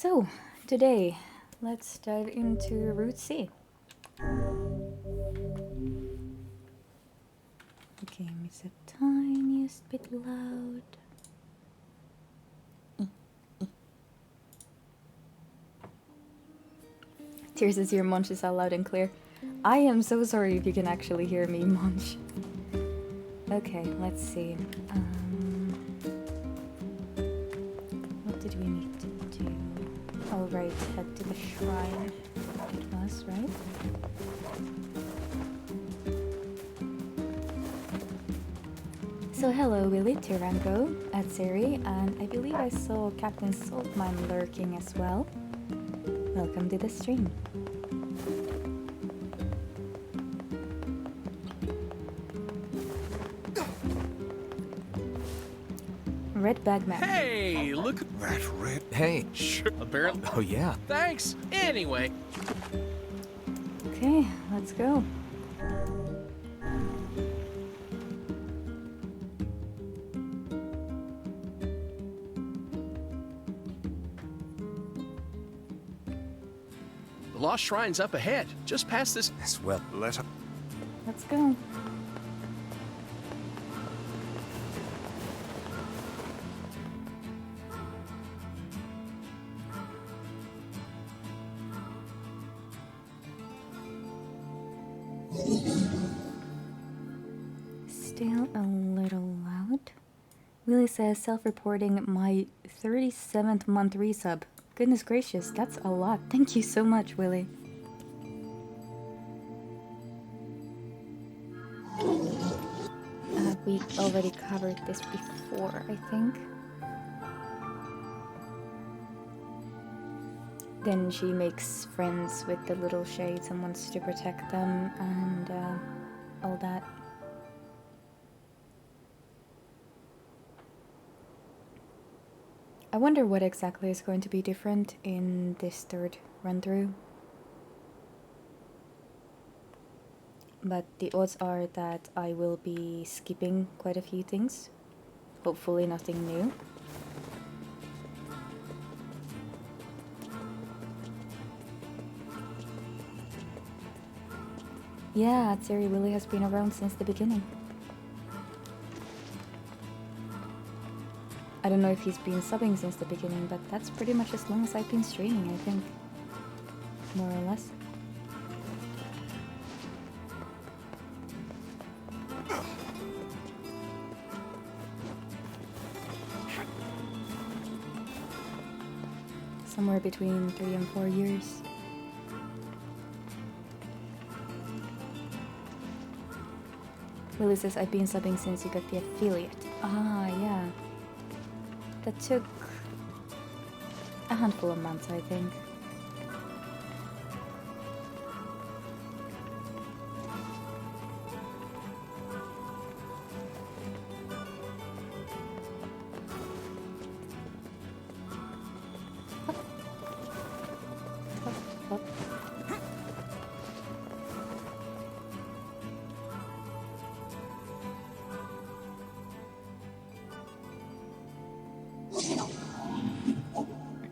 So, today, let's dive into Route C. The game is the tiniest bit loud. Tears says your munch is all loud and clear. I am so sorry if you can actually hear me munch. Okay, let's see. What did we need to do? Oh right, head to the shrine. It was, right? So hello Willy, Tyrango, Atzeri, and I believe I saw Captain Saltman lurking as well. Welcome to the stream. Red Bagman. Hey, look at Red. Hey. Sure, apparently. Oh yeah. Thanks. Anyway. Okay, let's go. The Lost Shrine's up ahead, just past this. Yes, well, Let's go. Still a little loud. Willie says self-reporting my 37th month resub. Goodness gracious, that's a lot. Thank you so much, Willie. We already covered this before, I think. Then she makes friends with the little shades and wants to protect them and all that. I wonder what exactly is going to be different in this third run-through. But the odds are that I will be skipping quite a few things. Hopefully nothing new. Yeah, Atzeri Willie has been around since the beginning. I don't know if he's been subbing since the beginning, but that's pretty much as long as I've been streaming, I think. More or less. Somewhere between 3 and 4 years. Willie says, I've been subbing since you got the affiliate. Ah, yeah. That took a handful of months, I think.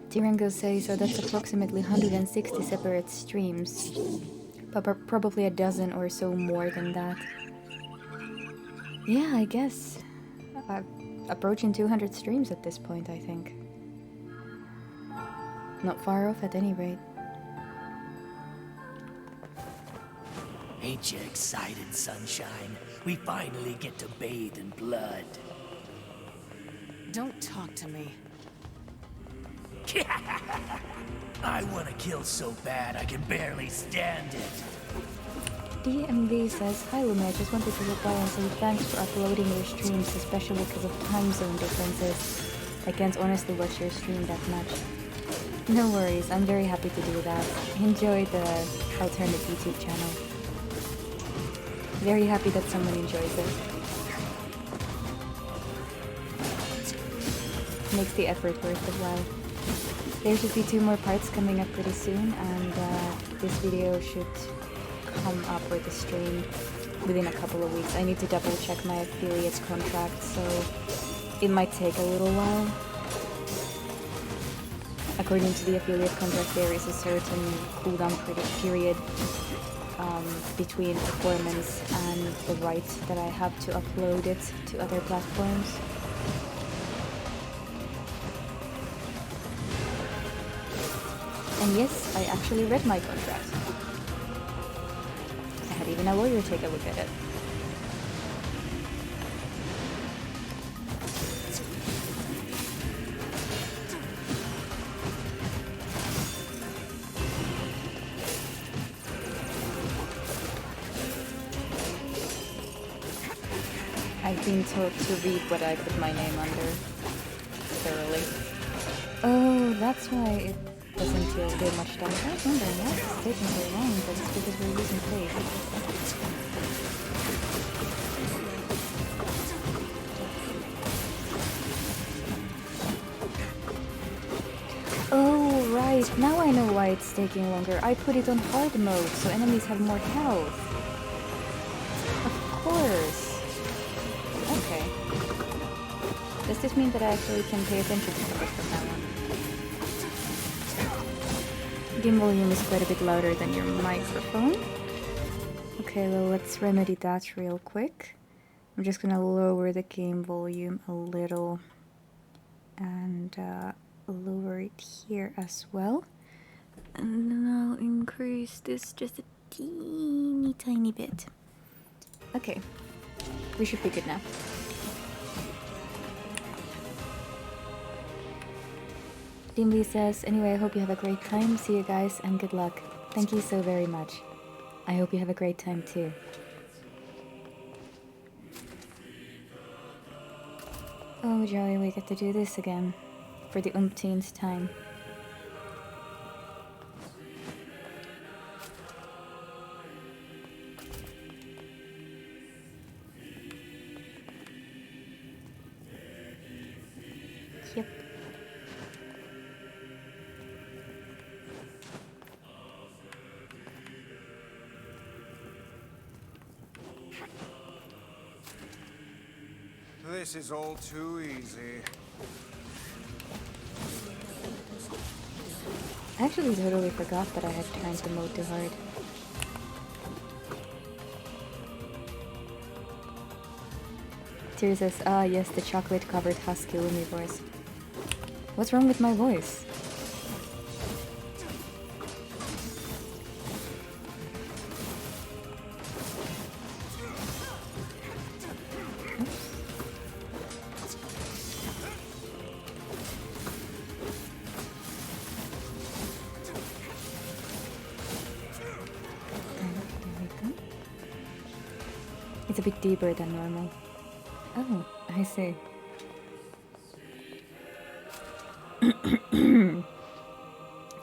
Tyrango says, so that's approximately 160 separate streams. But probably a dozen or so more than that. Yeah, I guess. Approaching 200 streams at this point, I think. Not far off at any rate. Ain't you excited, sunshine? We finally get to bathe in blood. Don't talk to me. I want to kill so bad I can barely stand it. DMV says, hi Lumi, I just wanted to reply and say thanks for uploading your streams, especially because of time zone differences. I can't honestly watch your stream that much. No worries, I'm very happy to do that. Enjoy the alternate YouTube channel. Very happy that someone enjoys it. Makes the effort worth the while. There should be 2 more parts coming up pretty soon, and this video should come up with the stream within a couple of weeks. I need to double check my affiliate contract, so it might take a little while. according to the affiliate contract, there is a certain cooldown period between performance and the right that I have to upload it to other platforms. And yes, I actually read my contract. I had even a lawyer take a look at it. I've been told to read what I put my name under thoroughly. Oh, that's why it doesn't do much damage. I was wondering why it's taking so long, but it's because we're losing faith. Oh, right. Now I know why it's taking longer. I put it on hard mode, so enemies have more health. Of course. Okay. Does this mean that I actually can pay attention to stuff from now on? Game volume is quite a bit louder than your microphone. Okay, well, let's remedy that real quick. I'm just gonna lower the game volume a little and lower it here as well. And then I'll increase this just a teeny tiny bit. Okay, we should be good now. Dimly says, anyway, I hope you have a great time. See you guys and good luck. Thank you so very much. I hope you have a great time too. Oh, Joey, we get to do this again. For the umpteenth time. Yep. This is all too easy. I actually totally forgot that I had turned the mode to hard. Tyr says, ah yes, the chocolate-covered husky Lumi voice. What's wrong with my voice? It's a bit deeper than normal. Oh, I see.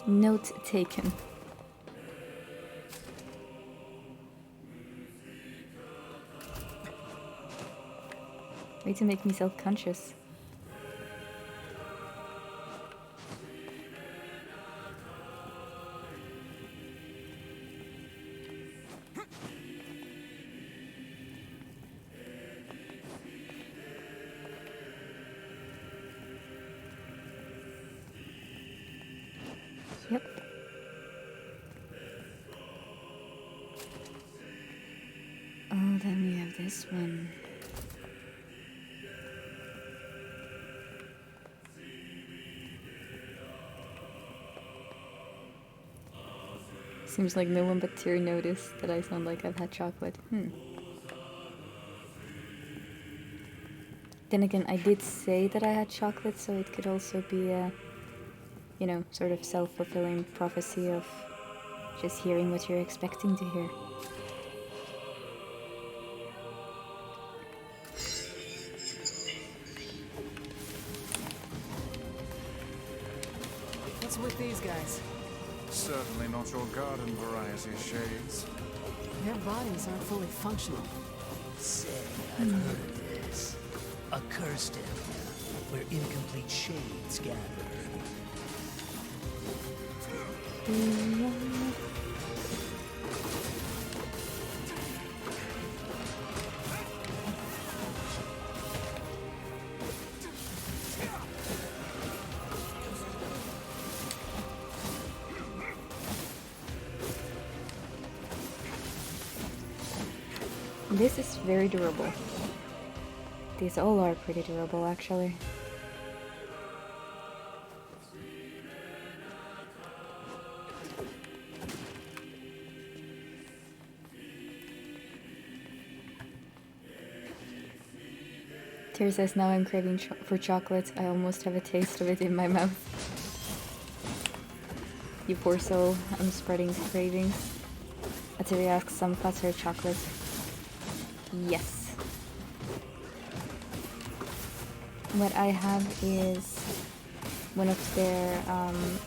Note taken. Way to make me self-conscious. Yep. Oh, then we have this one. Seems like no one but Tyr noticed that I sound like I've had chocolate. Then again, I did say that I had chocolate, so it could also be a, you know, sort of self-fulfilling prophecy of just hearing what you're expecting to hear. What's with these guys? Certainly not your garden variety shades. Their bodies aren't fully functional. Say, I've heard of this. A cursed area where incomplete shades gather. This is very durable. These all are pretty durable, actually. Tyr says, now I'm craving for chocolate. I almost have a taste of it in my mouth. You poor soul, I'm spreading cravings. Atiri asks, some butter chocolate. Yes. What I have is one of their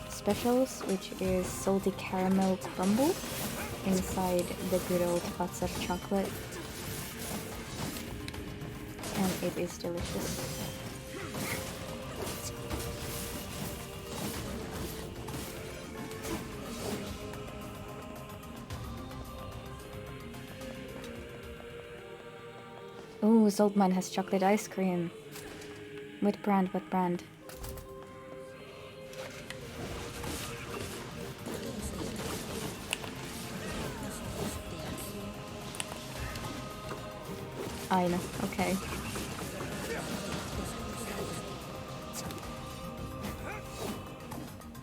specials, which is salty caramel crumble inside the good old butter chocolate. And it is delicious. Ooh, Salt Mine has chocolate ice cream. What brand? What brand? I know, okay.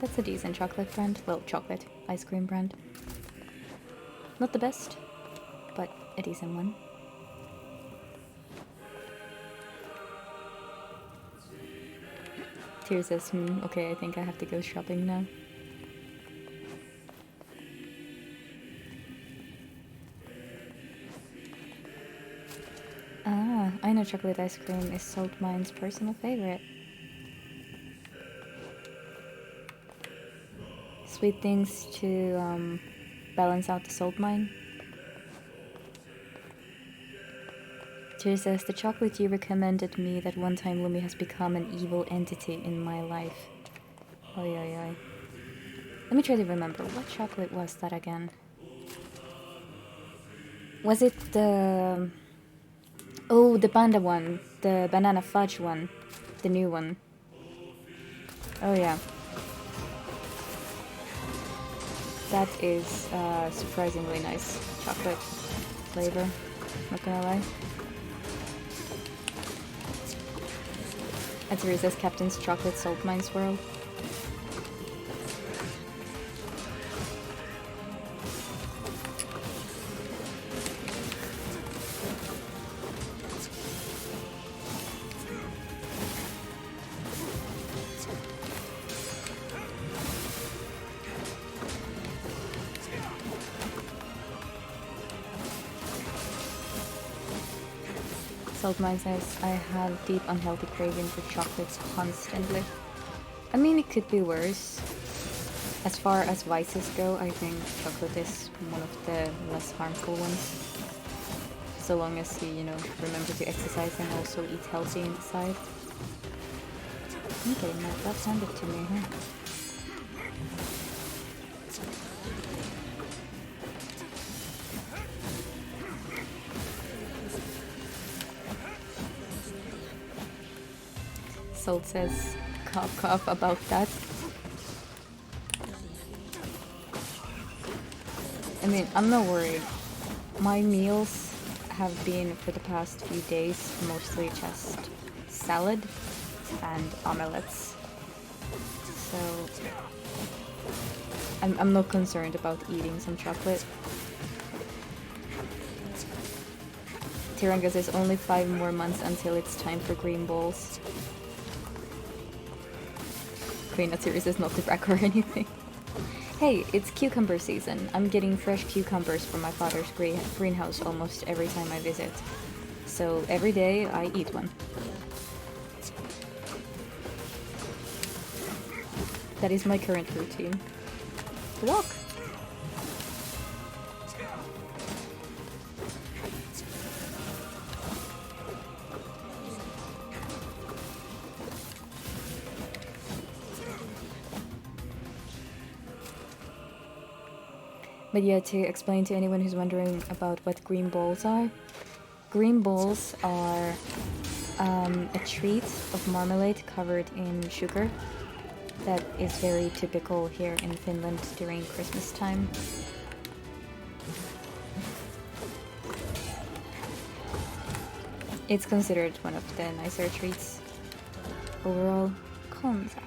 That's a decent chocolate brand. Well, chocolate ice cream brand. Not the best, but a decent one. Tyr says, okay, I think I have to go shopping now. Ah, I know chocolate ice cream is Salt Mine's personal favorite. Sweet things to balance out the Salt Mine. Tyr says, the chocolate you recommended me that one time Lumi has become an evil entity in my life. Oi, oi, oi. Let me try to remember, what chocolate was that again? Was it the... Oh, the panda one. The banana fudge one. The new one. Oh yeah. That is surprisingly nice chocolate flavor, not gonna lie. And Teresa's Captain's Chocolate Salt Mine Swirl. Salt Mine says, I have deep unhealthy craving for chocolates constantly. I mean, it could be worse. As far as vices go, I think chocolate is one of the less harmful ones. So long as you, remember to exercise and also eat healthy inside. Okay, now that's handed to me, huh? Salt says, cough cough about that. I mean, I'm not worried. My meals have been, for the past few days, mostly just salad and omelets. So, I'm not concerned about eating some chocolate. Tiranga says, only 5 more months until it's time for green balls. Queen of Series is not to brag or anything. Hey, it's cucumber season. I'm getting fresh cucumbers from my father's greenhouse almost every time I visit. So every day I eat one. That is my current routine. Walk! But yeah, to explain to anyone who's wondering about what green balls are. Green balls are a treat of marmalade covered in sugar that is very typical here in Finland during Christmas time. It's considered one of the nicer treats. Overall, Konza.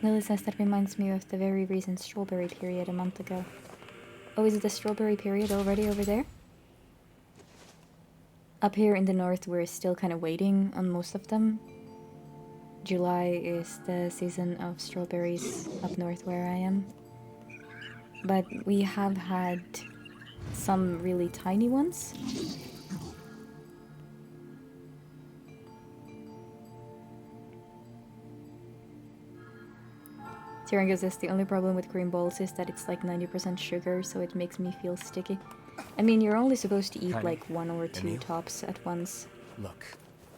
Lily says that reminds me of the very recent strawberry period a month ago. Oh, is it the strawberry period already over there? Up here in the north, we're still kind of waiting on most of them. July is the season of strawberries up north where I am. But we have had some really tiny ones. Tirango says the only problem with green balls is that it's like 90% sugar, so it makes me feel sticky. I mean, you're only supposed to eat like 1 or 2 tops at once. Look,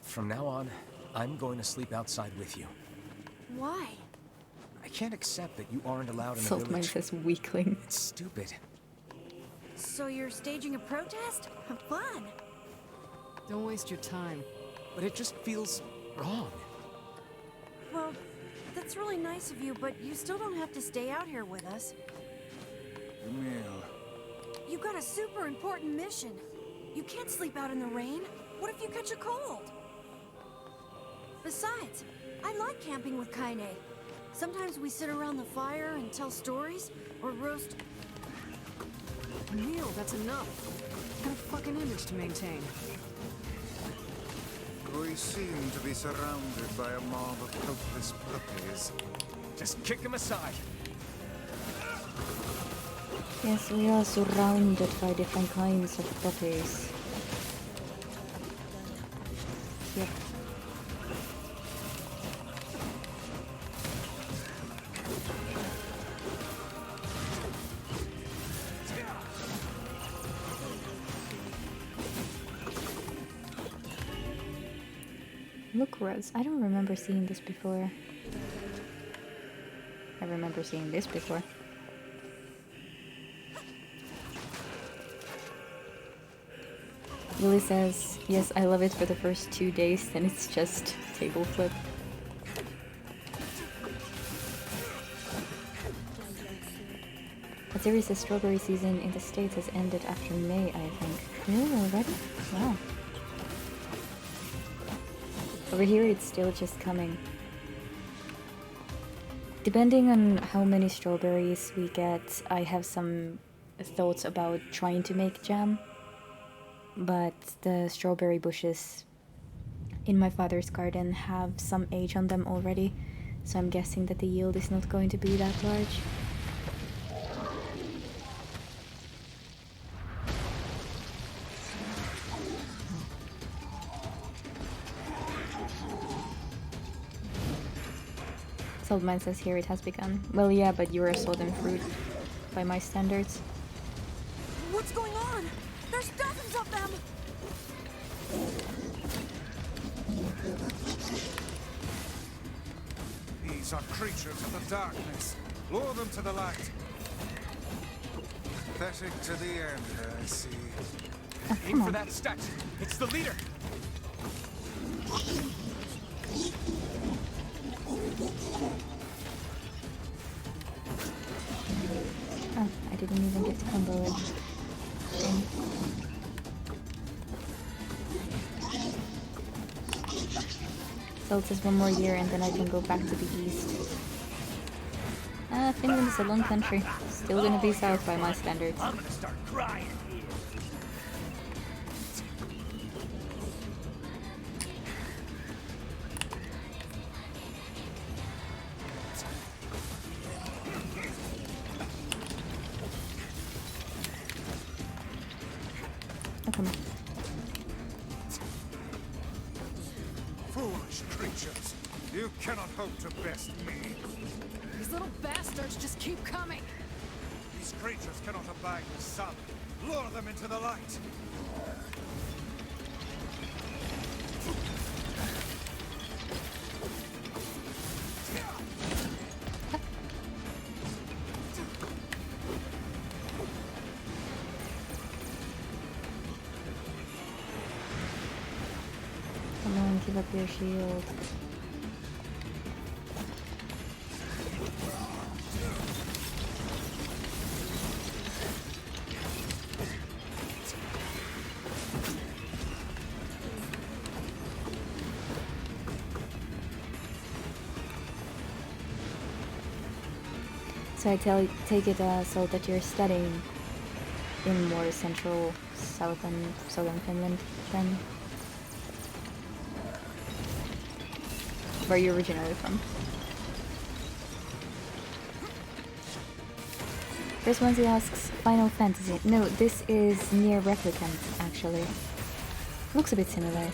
from now on, I'm going to sleep outside with you. Why? I can't accept that you aren't allowed in the Saltmine village. says weakling. It's stupid. So you're staging a protest? Have fun. Don't waste your time. But it just feels wrong. Well, that's really nice of you, but you still don't have to stay out here with us. Emil. You got a super important mission. You can't sleep out in the rain. What if you catch a cold? Besides, I like camping with Kaine. Sometimes we sit around the fire and tell stories, or roast... Neil, that's enough. Got a fucking image to maintain. We seem to be surrounded by a mob of helpless puppies. Just kick him aside. Yes, we are surrounded by different kinds of puppies. Yep. Look, Rose, I don't remember seeing this before. I remember seeing this before. Lily says, yes, I love it for the first 2 days, then it's just table flip. But seriously, strawberry season in the States has ended after May, I think. Really, already? Wow. Over here, it's still just coming. Depending on how many strawberries we get, I have some thoughts about trying to make jam. But the strawberry bushes in my father's garden have some age on them already, so I'm guessing that the yield is not going to be that large. Saltmine says here it has begun. Well, yeah, but you're a southern fruit by my standards. What's going on? There's dozens of them! These are creatures of the darkness. Lure them to the light. Pathetic to the end, I see. Oh, Aim come for on. that statue. It's the leader. Oh, I didn't even get to combo it. Dang. Salt says 1 more year and then I can go back to the east. Finland is a long country. Still gonna be south by my standards. I'm gonna start crying here. Oh, come on. Foolish creatures. You cannot hope to best me. These little bastards just keep coming. These creatures cannot abide the sun. Lure them into the light. Come on, give up your shield. So take it so that you're studying in more central, southern Finland then. Where you're originally from. This one he asks, Final Fantasy. No, this is NieR Replicant, actually. Looks a bit similar.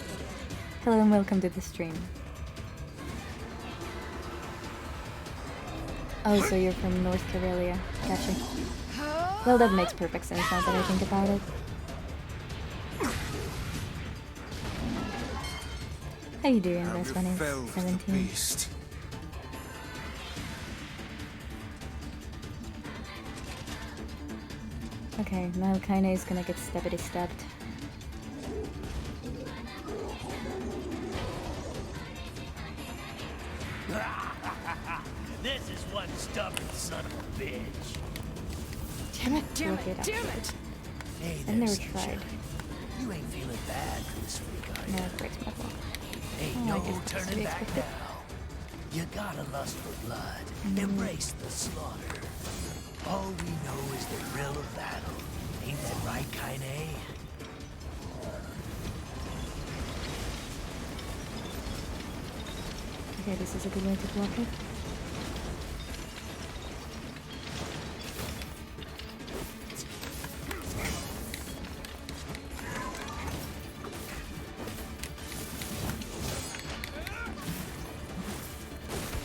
Hello and welcome to the stream. Oh, so you're from North Karelia. Gotcha. Well, that makes perfect sense now that I think about it. How you doing, this one is 17. Okay, now Kaine is gonna get stabbed. This is one stubborn son of a bitch. Damn it! Damn Look it! up. Damn it! Hey I've there, never sunshine. tried. You ain't feeling bad for this week, are No, ya? it breaks my fall. Ain't Oh, I no guess that's to turning be back expected. now. You gotta lust for blood. Embrace the slaughter. All we know is the thrill of battle. Ain't that right, Kaine? Okay, this is a good way to block it.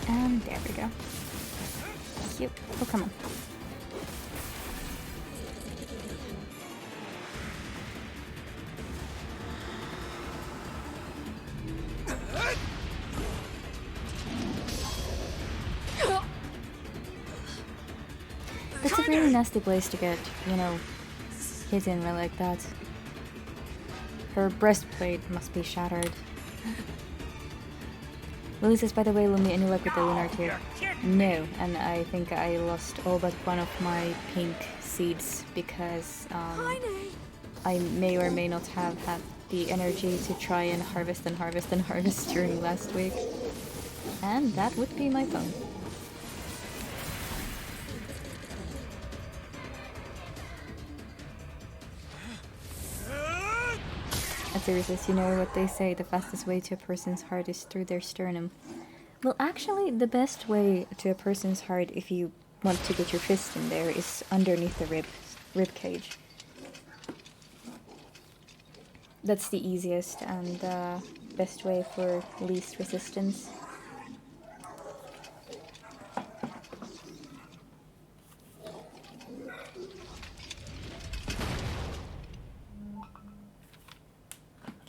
And there we go. Cute. Oh, come on. That's a really nasty place to get, you know, hit in like that. Her breastplate must be shattered. Lily says, by the way, Lumi, any luck with the lunar tier? No, and I think I lost all but one of my pink seeds because I may or may not have had the energy to try and harvest during last week. And that would be my phone. Says, you know what they say, the fastest way to a person's heart is through their sternum. Well, actually, the best way to a person's heart, if you want to get your fist in there, is underneath the rib cage. That's the easiest and best way for least resistance.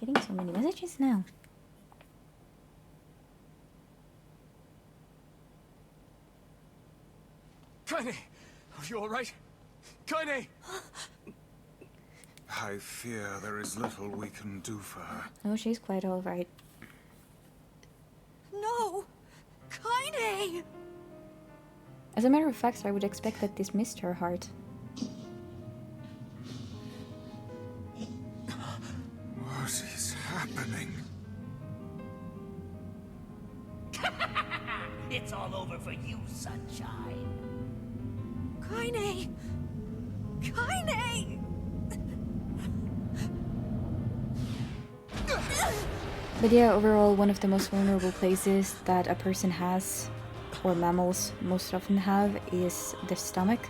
Getting so many messages now. Kaine! Are you alright? Kaine! I fear there is little we can do for her. Oh, she's quite alright. No! Kaine! As a matter of fact, I would expect that this missed her heart. What is happening? It's all over for you, sunshine. Kaine! Kaine! But yeah, overall, one of the most vulnerable places that a person has, or mammals most often have, is the stomach.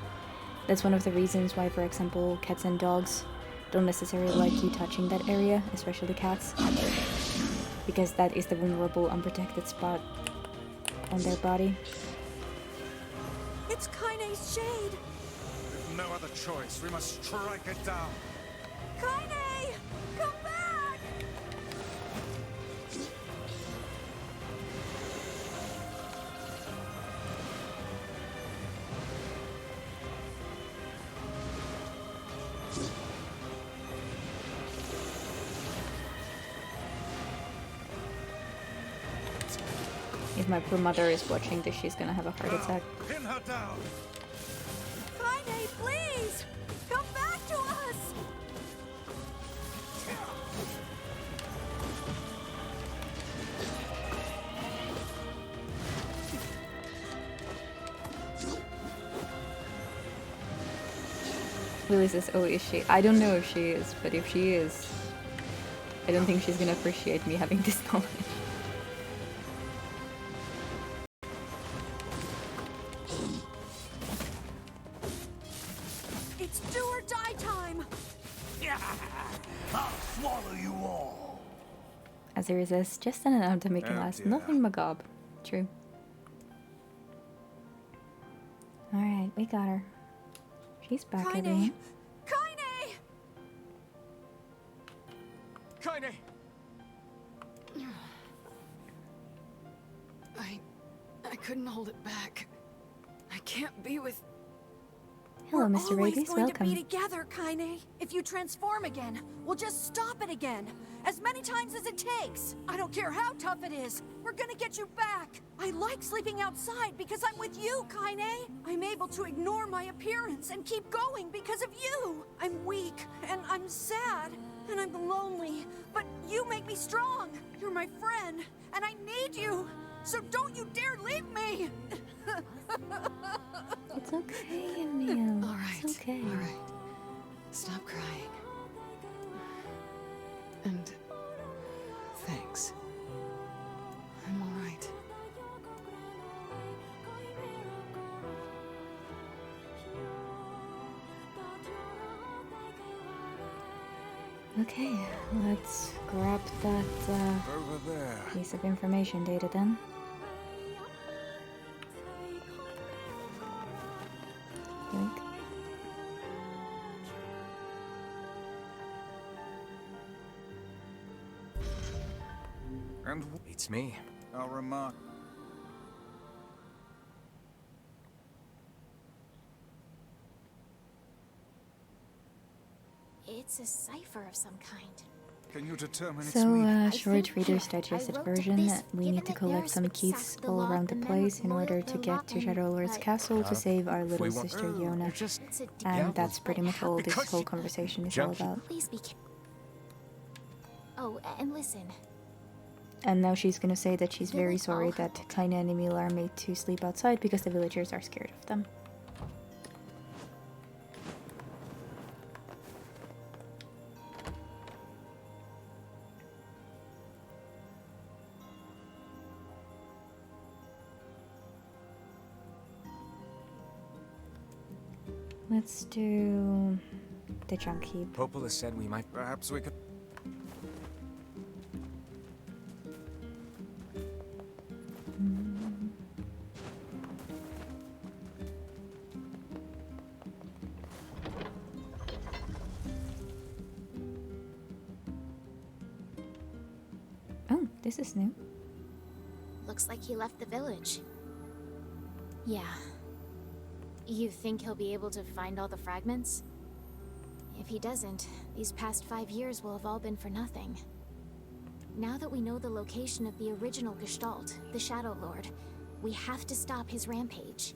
That's one of the reasons why, for example, cats and dogs don't necessarily like you touching that area, especially cats, because that is the vulnerable, unprotected spot on their body. It's Kaine's shade! With no other choice, we must strike it down. Kaine! Come back! If my poor mother is watching this, she's gonna have a heart attack. Pin her down. Kaine, please! Come back to us! Lily says, oh, is she? I don't know if she is, but if she is, I don't think she's gonna appreciate me having this knowledge. It's do or die time! I'll swallow you all. Azir says, just an anatomy class, dear. nothing macabre. True. Alright, we got her. She's back, Kaine! everyone. Kaine! Kaine! I couldn't hold it back. I can't be with... Hello, We're Mr. always Rabies, going welcome. to be together, Kaine. If you transform again, we'll just stop it again. As many times as it takes. I don't care how tough it is. We're gonna get you back. I like sleeping outside because I'm with you, Kaine. I'm able to ignore my appearance and keep going because of you. I'm weak, and I'm sad, and I'm lonely. But you make me strong. You're my friend, and I need you. So don't you dare leave me. It's okay, Emil. All right. It's okay. All right. Stop crying. And thanks. I'm all right. Okay, let's grab that Over there. piece of information data then. Yoink. And It's me. I'll remark. It's a cipher of some kind. Can you determine its So, meaning? short think Reader's here, I Digest wrote version, this, we given need to that collect Yaris some would keys sack the all law, around the men place would in loyal order the to law, get to and, Shadow Lord's castle to save our little we want- sister You're Yona. just... It's a And that's pretty much all this because whole she- conversation is all Junkie. about. Please be Oh, and listen. And now she's gonna say that she's very Village sorry hall. that Kaine and Emil are made to sleep outside because the villagers are scared of them. Let's do the junk heap. Popola said we might... Perhaps we could. Oh, this is new. Looks like he left the village. Yeah. You think he'll be able to find all the fragments? If he doesn't, these past 5 years will have all been for nothing. Now that we know the location of the original Gestalt, the Shadow Lord, we have to stop his rampage.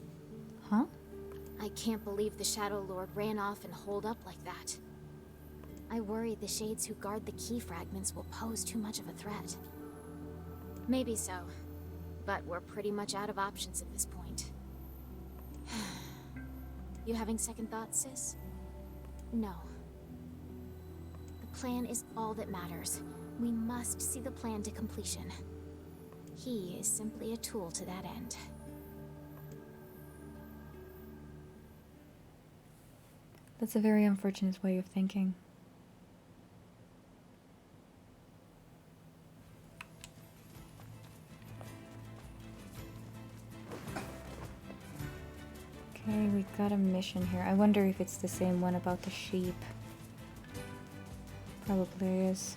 Huh? I can't believe the Shadow Lord ran off and holed up like that. I worry the Shades who guard the key fragments will pose too much of a threat. Maybe so, but we're pretty much out of options at this point. You having second thoughts, sis? No. The plan is all that matters. We must see the plan to completion. He is simply a tool to that end. That's a very unfortunate way of thinking. Okay, we got a mission here. I wonder if it's the same one about the sheep. Probably is.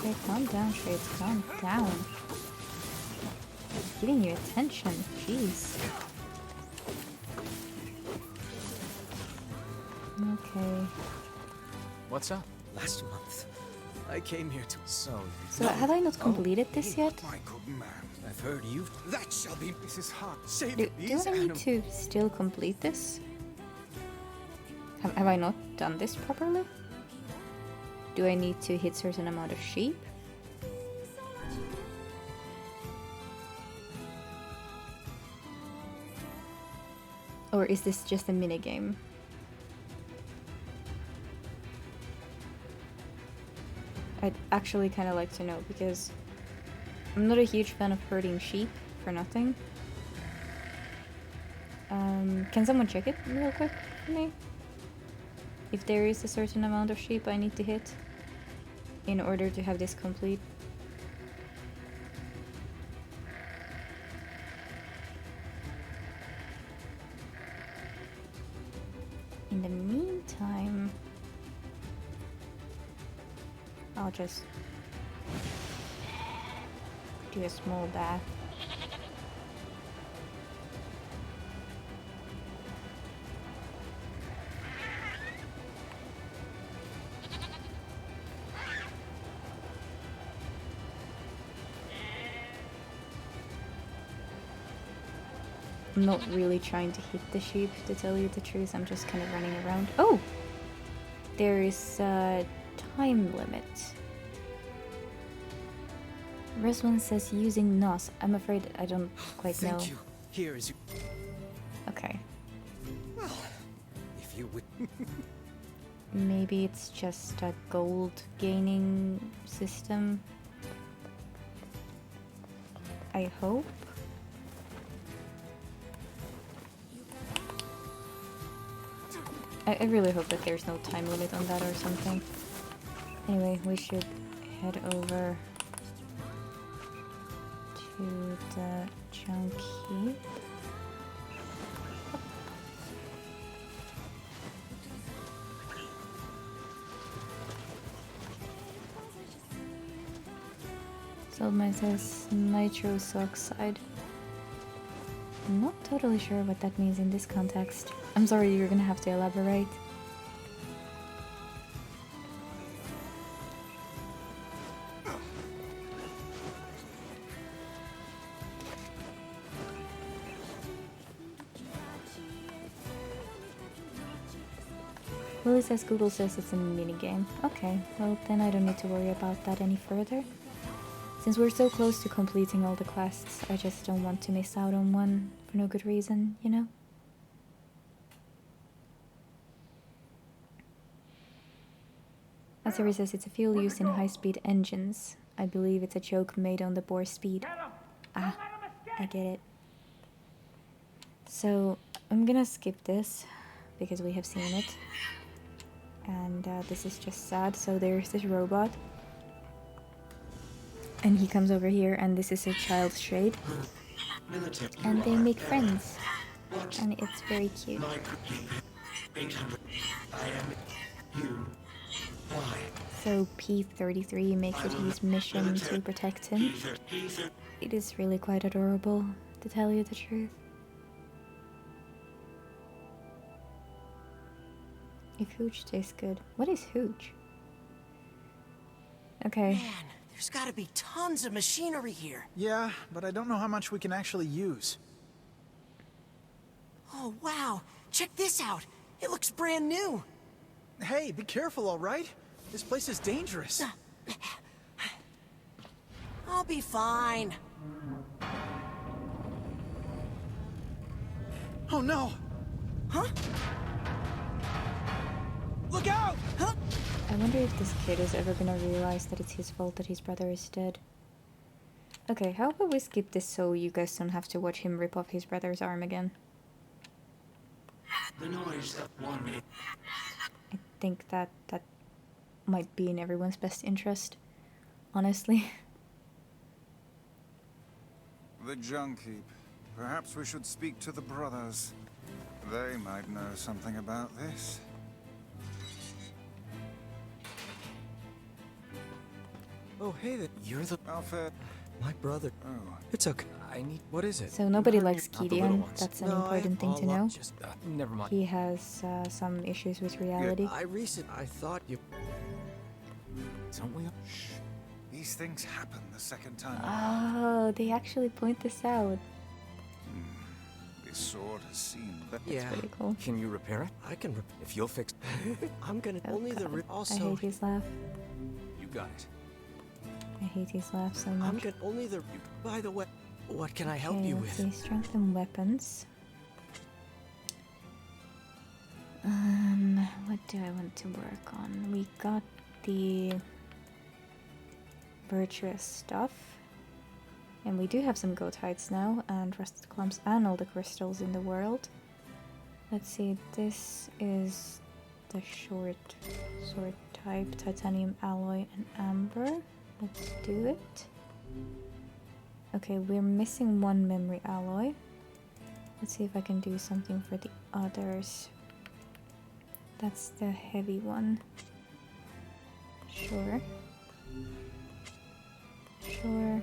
Okay, calm down, Shades. Calm down. Giving you attention. Jeez. Okay. What's up? Last month, I came here to... So Have I not completed this yet? My good man. I've heard you've... That shall be. This is hard. Save Do these I need animals. to still complete this? Have I not done this properly? Do I need to hit certain amount of sheep? Or is this just a minigame? I'd actually kind of like to know, because I'm not a huge fan of herding sheep for nothing. Can someone check it real quick for me? If there is a certain amount of sheep I need to hit in order to have this complete. In the meantime, I'll just do a small bath. I'm not really trying to hit the sheep, to tell you the truth. I'm just kind of running around. Oh! There is a time limit. Rest one says using NOS. I'm afraid I don't quite know. Thank you. Here is your... Okay. Well, if you would... Maybe it's just a gold gaining system. I hope. I really hope that there's no time limit on that or something. Anyway, we should head over to the junkie. Soldman says nitrous oxide. I'm not totally sure what that means in this context. I'm sorry, you're gonna have to elaborate. Lily says Google says it's a minigame. Okay, well then I don't need to worry about that any further. Since we're so close to completing all the quests, I just don't want to miss out on one for no good reason, you know? Asuri says it's a fuel used in high-speed engines. I believe it's a joke made on the bore speed. Ah, I get it. So, I'm gonna skip this, because we have seen it. And this is just sad. So there's this robot. And he comes over here, and this is a child's shade. And they make friends. And it's very cute. So P33 makes it his mission to protect him. It is really quite adorable, to tell you the truth. If hooch tastes good. What is hooch? Okay. Man, there's gotta be tons of machinery here. Yeah, but I don't know how much we can actually use. Oh, wow. Check this out. It looks brand new. Hey, be careful, all right? This place is dangerous. I'll be fine. Oh no! Huh? Look out! Huh? I wonder if this kid is ever gonna realize that it's his fault that his brother is dead. Okay, how about we skip this so you guys don't have to watch him rip off his brother's arm again? The noise that won me. I think that might be in everyone's best interest, honestly. The junk heap. Perhaps we should speak to the brothers. They might know something about this. Oh, hey there. You're the... Alfred. My brother. Oh. It's okay. I need... What is it? So nobody likes Not the little Gideon. ones. That's an No, important thing to know. Just, never mind. He has some issues with reality. I thought you... Don't we... Shh. These things happen the second time. Oh, they actually point this out. This sword has seen that. Yeah. Pretty cool. Can you repair it? I can if you'll fix... I'm gonna... Oh, God. I hate his laugh. You got it. I hate his laugh so much. I'm gonna... Only the... By the way, what can I help you let's with? see, strengthen weapons. What do I want to work on? We got the virtuous stuff. And we do have some goat hides now, and rusted clumps, and all the crystals in the world. Let's see, this is the short sword type, titanium alloy and amber. Let's do it. Okay, we're missing one memory alloy. Let's see if I can do something for the others. That's the heavy one. Sure. Sure.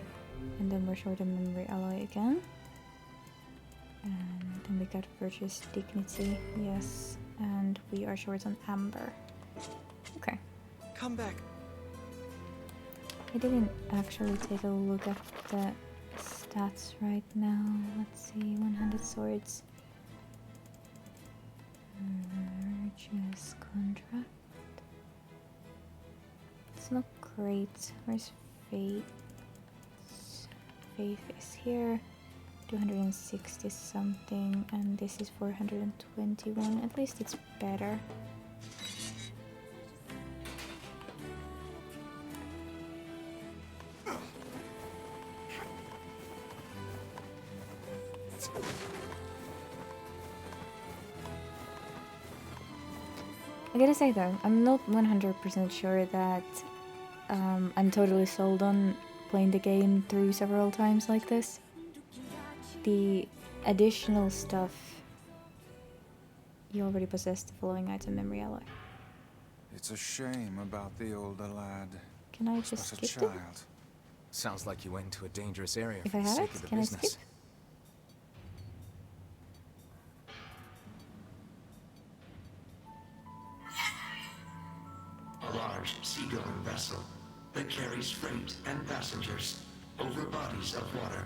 And then we're short on memory alloy again. And then we got virtuous dignity, yes. And we are short on amber. Okay. Come back. I didn't actually take a look at the stats right now. Let's see, one-handed swords. Virtuous contract. It's not great. Where's Faith? Faith is here. 260 something, and this is 421. At least it's better. I gotta say though, I'm not 100% sure that I'm totally sold on playing the game through several times like this. The additional stuff, you already possess the following item, memory alloy. It's a shame about the older lad. Can I Was just but a skip it? child. Sounds like you went into a dangerous area If for I the have sake it, of the can I business. skip? A large seagoing vessel that carries freight and passengers over bodies of water.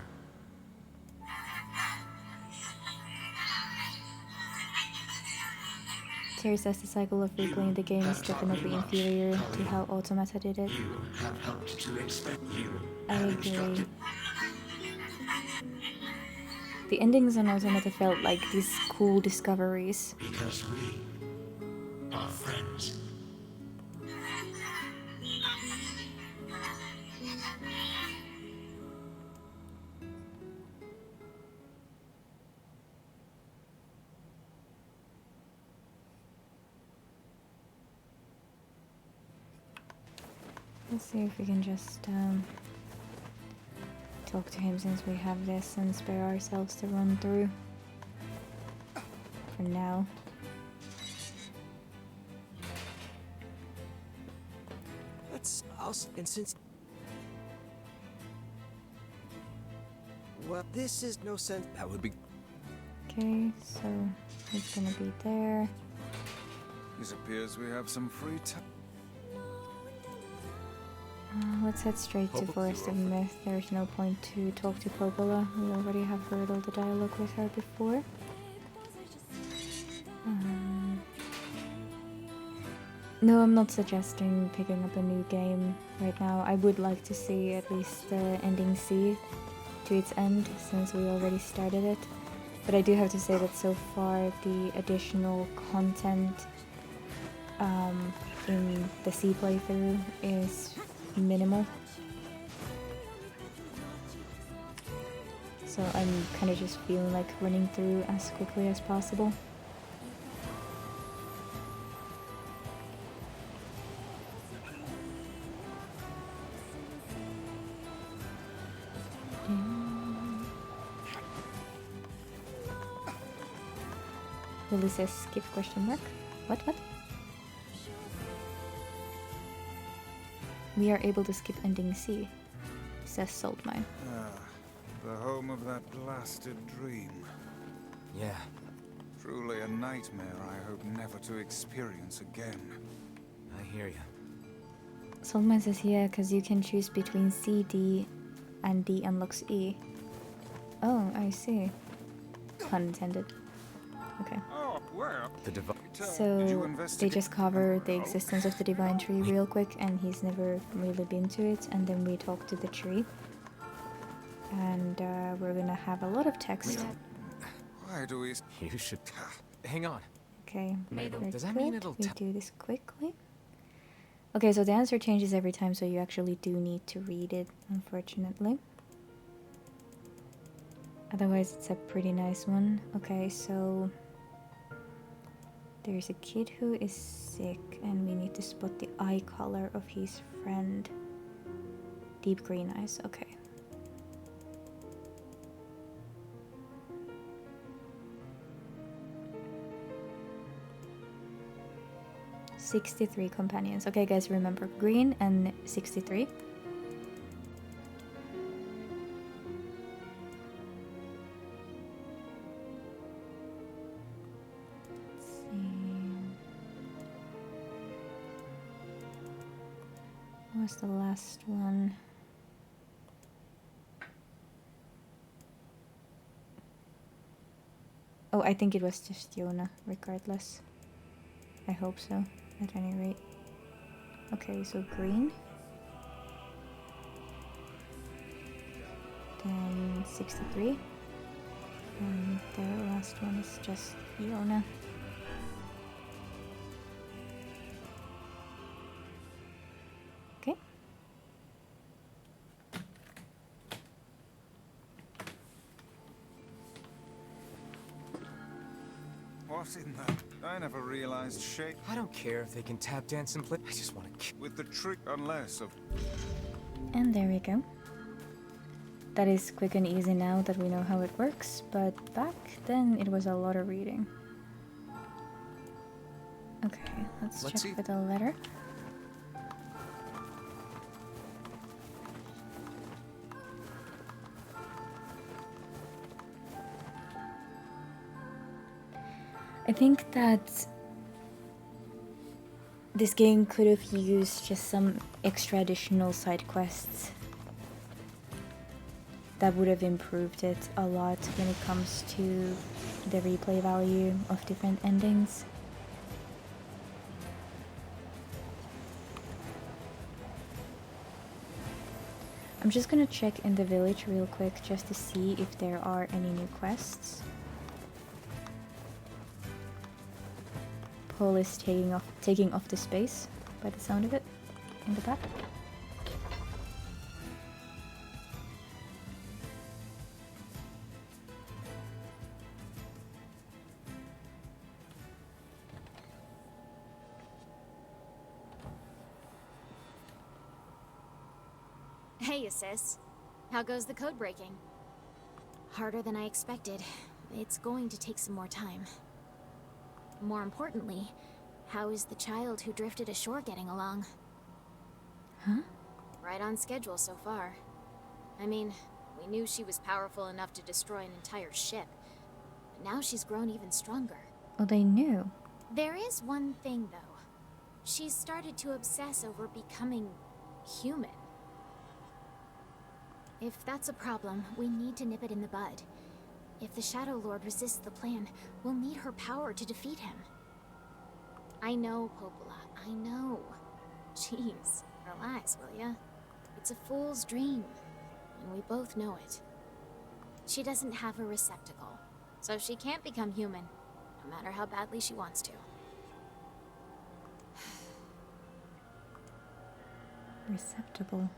Terry says the cycle of replaying the game is definitely inferior to how Automata did it. You have helped to expect you. I have agree. instructed The endings on Automata felt like these cool discoveries. because we are friends. Let's see if we can just talk to him since we have this and spare ourselves to run through. For now. That's us. And since. Well, this is no sense. That would be... Okay, so he's gonna be there. It appears we have some free time. Let's head straight to Forest of Myth. There's no point to talk to Popola. We already have heard all the dialogue with her before. No, I'm not suggesting picking up a new game right now. I would like to see at least the ending C to its end, since we already started it. But I do have to say that so far the additional content in the C playthrough is minimal. So I'm kind of just feeling like running through as quickly as possible. Lily says skip question mark. What? We are able to skip ending C, says Saltmine. The home of that blasted dream. Yeah. Truly a nightmare I hope never to experience again. I hear you. Saltmine says yeah, because you can choose between C, D, and D unlocks E. Oh, I see. Pun intended. Okay. Oh, well. The device. So they just cover the existence of the divine tree real quick, and he's never really been to it, and then we talk to the tree. And we're gonna have a lot of text. Why do we... You should... Hang on. Okay, we're Does that mean good. it'll We do this quickly. Okay, so the answer changes every time, so you actually do need to read it, unfortunately. Otherwise, it's a pretty nice one. Okay, so there's a kid who is sick, and we need to spot the eye color of his friend. Deep green eyes, okay. $63 companions. Okay, guys, remember green and 63. What was the last one? Oh, I think it was just Yona, regardless. I hope so, at any rate. Okay, so green. Then 63. And the last one is just Yona. Okay. What in the... I never realized shape I don't care if they can tap dance and play. I just want to. with the trick, unless of... And there we go. That is quick and easy now that we know how it works, but back then it was a lot of reading. Okay, let's check see. for the letter. I think that this game could have used just some extra additional side quests that would have improved it a lot when it comes to the replay value of different endings. I'm just gonna check in the village real quick just to see if there are any new quests. Paul is taking off the space by the sound of it in the back. Hey, sis. How goes the code breaking? Harder than I expected. It's going to take some more time. More importantly, how is the child who drifted ashore getting along? Huh? Right on schedule so far. I mean, we knew she was powerful enough to destroy an entire ship. But now she's grown even stronger. Oh, they knew. There is one thing, though. She's started to obsess over becoming human. If that's a problem, we need to nip it in the bud. If the Shadow Lord resists the plan, we'll need her power to defeat him. I know, Popola, I know. Jeez, relax, will ya? It's a fool's dream, and we both know it. She doesn't have a receptacle, so she can't become human, no matter how badly she wants to. Receptacle.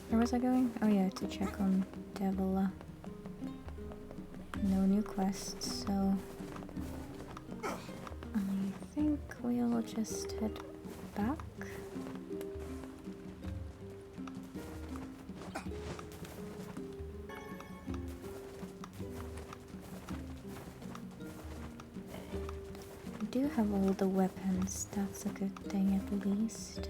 Where was I going? Oh yeah, to check on Devila. No new quests, so I think we'll just head back. We do have all the weapons, that's a good thing at least.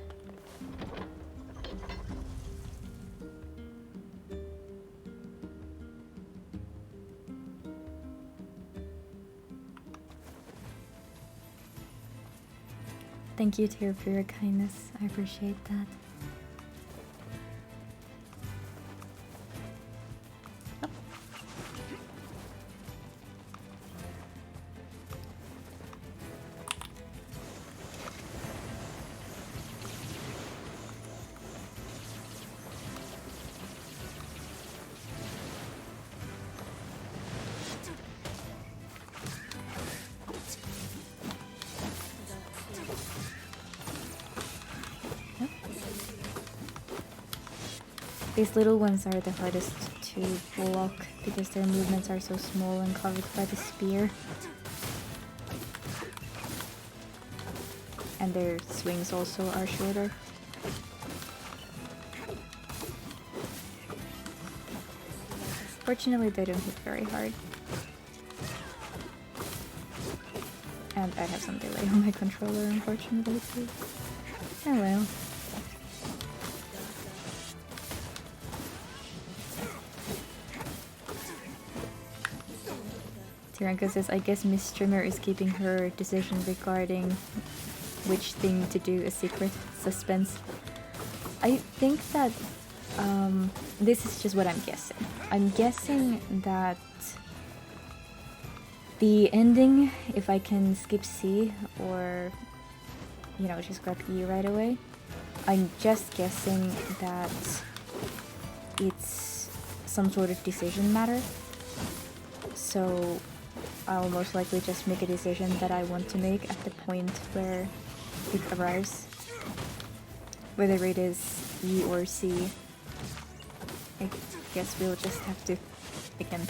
Thank you, Tyr, for your kindness. I appreciate that. These little ones are the hardest to block because their movements are so small and covered by the spear. And their swings also are shorter. Fortunately, they don't hit very hard. And I have some delay on my controller, unfortunately, too. Oh well. Tiranka says, I guess Miss Strimmer is keeping her decision regarding which thing to do a secret. Suspense. I think that this is just what I'm guessing. I'm guessing that the ending, if I can skip C or, you know, just grab E right away, I'm just guessing that it's some sort of decision matter. So I'll most likely just make a decision that I want to make at the point where it arrives. Whether it is E or C, I guess we'll just have to, again,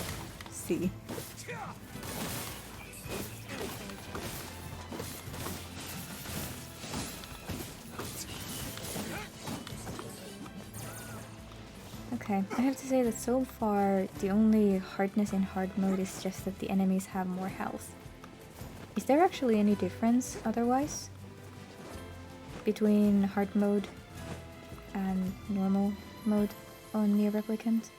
see. Okay, I have to say that so far the only hardness in hard mode is just that the enemies have more health. Is there actually any difference otherwise between hard mode and normal mode on NieR Replicant?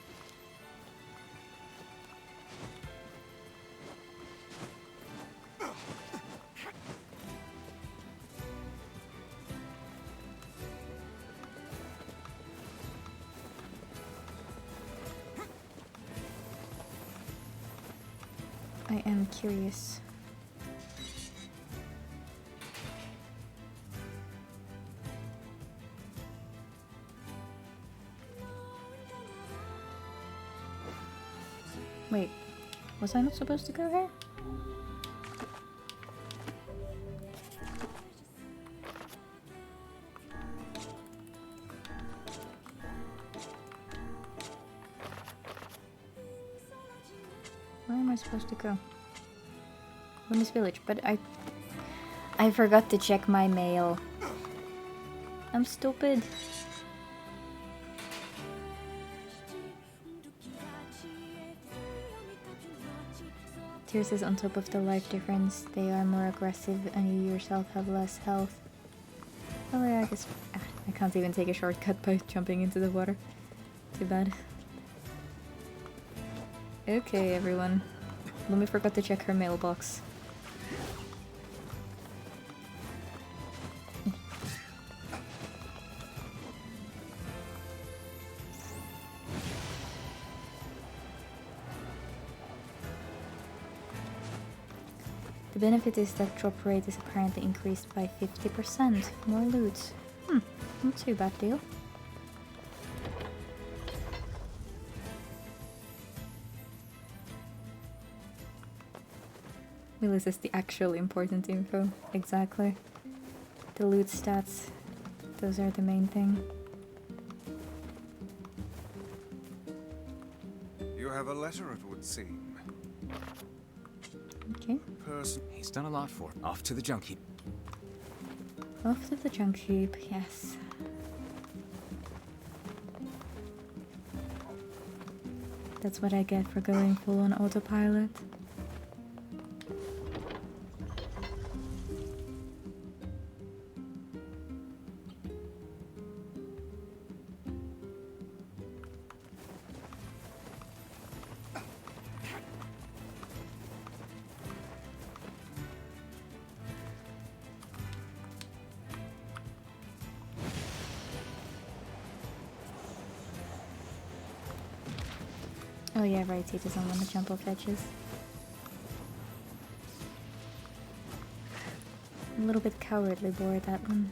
I am curious. Wait, was I not supposed to go here? Where am I supposed to go? Lumi's village, but I forgot to check my mail. I'm stupid. Tears is on top of the life difference. They are more aggressive and you yourself have less health. Oh yeah, I guess I can't even take a shortcut by jumping into the water. Too bad. Okay, everyone. Lumi forgot to check her mailbox. The benefit is that drop rate is apparently increased by 50%. More loot. Not too bad deal. Willis is the actual important info. Exactly. The loot stats, those are the main thing. You have a letter, it would seem. Okay. He's done a lot for him. Off to the junk heap. Off to the junk heap, yes. That's what I get for going full on autopilot. Oh yeah, right, he doesn't want to jump off edges. A little bit cowardly boy, that one.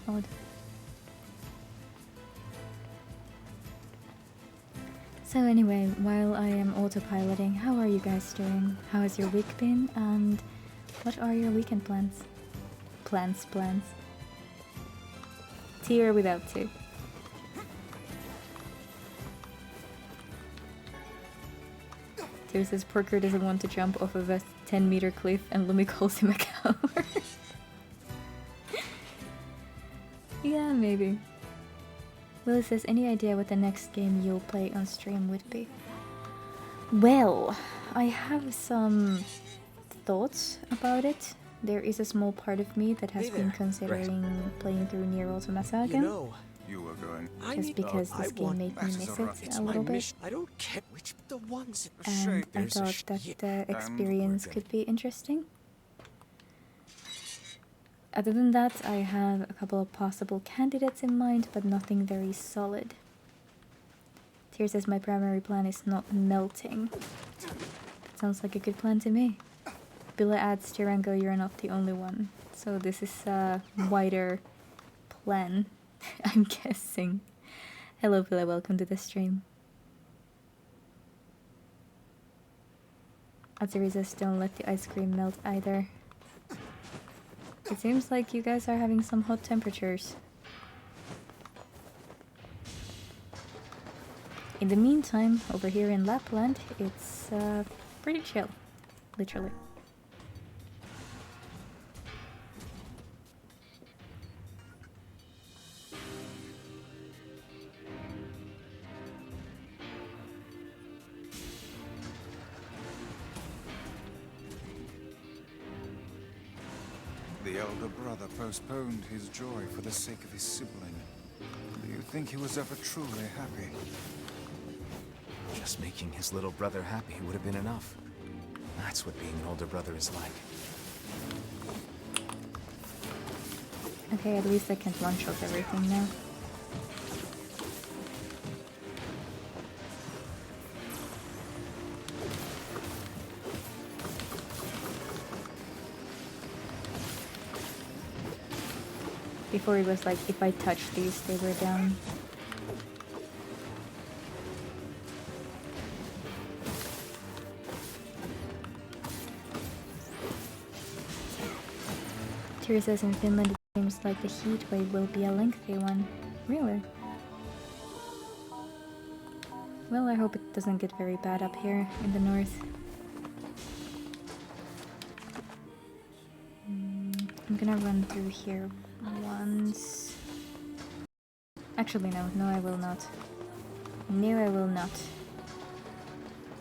Odd. So anyway, while I am autopiloting, how are you guys doing? How has your week been? And what are your weekend plans? Plans. Tea or without tea? Tear says Porker doesn't want to jump off of a 10-meter cliff and Lumi calls him a coward. Yeah, maybe. Willis says, any idea what the next game you'll play on stream would be? Well, I have some thoughts about it. There is a small part of me that has been considering playing through NieR Automata again. You know, You were going. Just because this game made me miss it a little bit. I don't care which the ones. And I thought that the experience could be interesting. Other than that, I have a couple of possible candidates in mind, but nothing very solid. Tyr says my primary plan is not melting. That sounds like a good plan to me. Billa adds, Tyrango, you're not the only one. So this is a wider plan, I'm guessing. Hello Billa, welcome to the stream. Atsuri says, don't let the ice cream melt either. It seems like you guys are having some hot temperatures. In the meantime, over here in Lapland, it's pretty chill, literally. The elder brother postponed his joy for the sake of his sibling. Do you think he was ever truly happy? Just making his little brother happy would have been enough. That's what being an older brother is like. Okay, at least I can one-shot everything now. Before it was like, if I touch these, they were down. Tyr says in Finland it seems like the heat wave will be a lengthy one. Really? Well, I hope it doesn't get very bad up here in the north. I'm gonna run through here once. Actually, no, I will not. No, I will not.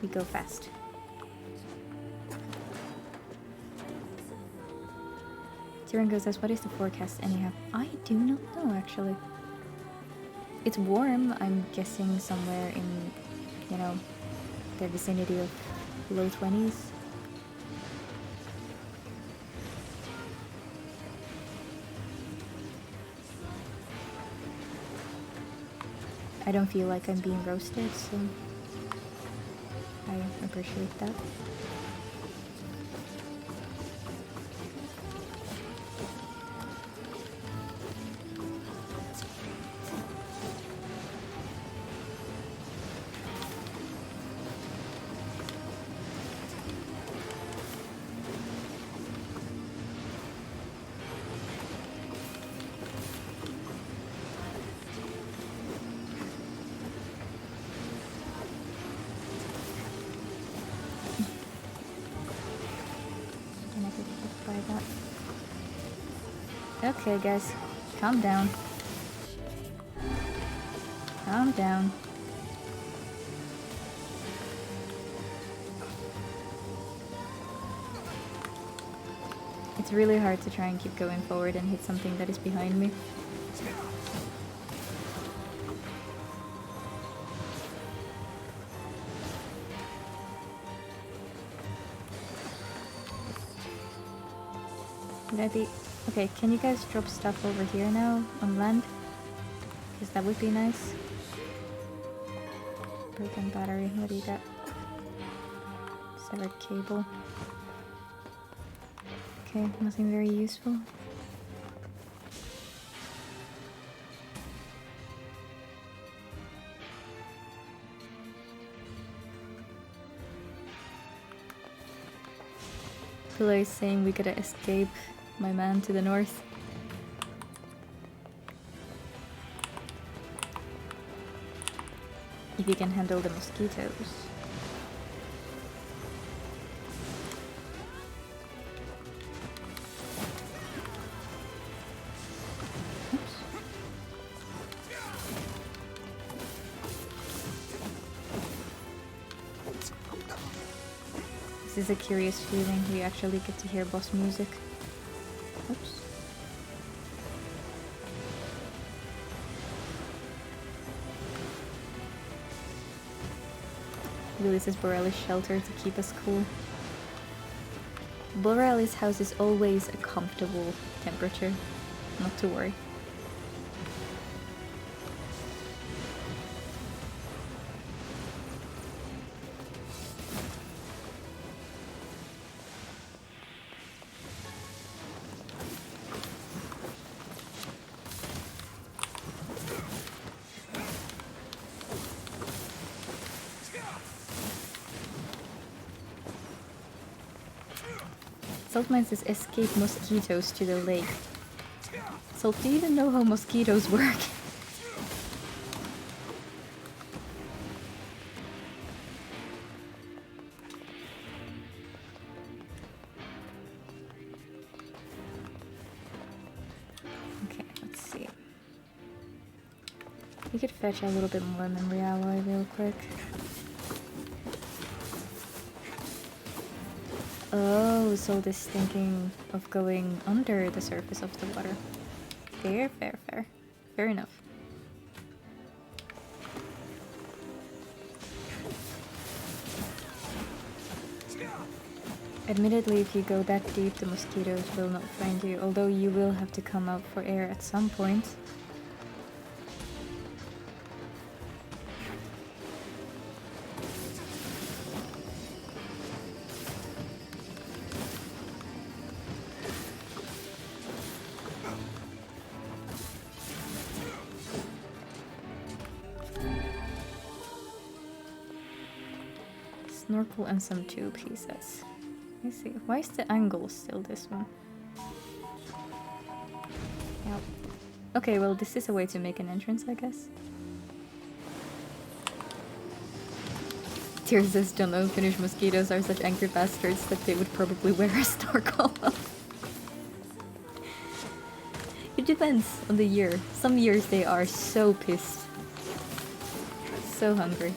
We go fast. Tyrango says, what is the forecast anyhow? I do not know, actually. It's warm, I'm guessing somewhere in, you know, the vicinity of low 20s. I don't feel like I'm being roasted, so I appreciate that. Okay, guys, calm down. Calm down. It's really hard to try and keep going forward and hit something that is behind me. Would I be... Okay, can you guys drop stuff over here now, on land? Because that would be nice. Broken battery, what do you got? Severed cable. Okay, nothing very useful. Aquila is saying we gotta escape my man to the north. If you can handle the mosquitoes. Oops. This is a curious feeling. We actually get to hear boss music. Oops. This is Borealis' shelter to keep us cool. Borealis' house is always a comfortable temperature, not to worry. Saltmine says escape mosquitoes to the lake. Salt, do you even know how mosquitoes work? Okay, let's see. We could fetch a little bit more memory alloy real quick. Oh, Salt is thinking of going under the surface of the water. Fair, fair, fair. Fair enough. Admittedly, if you go that deep, the mosquitoes will not find you, although you will have to come up for air at some point. Snorkel and some tube, he says. Let's see. Why is the angle still this one? Yep. Okay, well, this is a way to make an entrance, I guess. Tears says, don't know, Finnish mosquitoes are such angry bastards that they would probably wear a snorkel. It depends on the year. Some years they are so pissed. So hungry.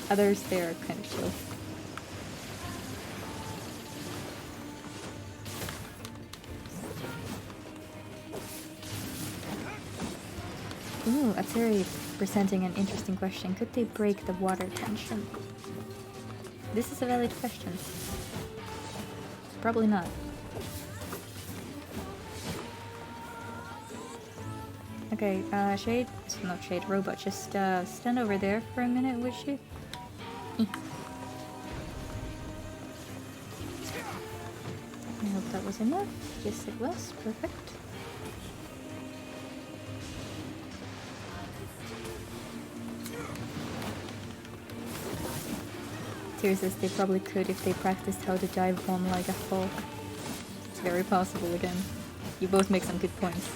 Others, they are kind of chill. Ooh, Ateri presenting an interesting question. Could they break the water tension? This is a valid question. Probably not. Okay, Shade, not Shade, Robot, just stand over there for a minute, would you? I hope that was enough. Yes, it was. Perfect. Tears says they probably could if they practiced how to dive on like a hawk. It's very possible again. You both make some good points.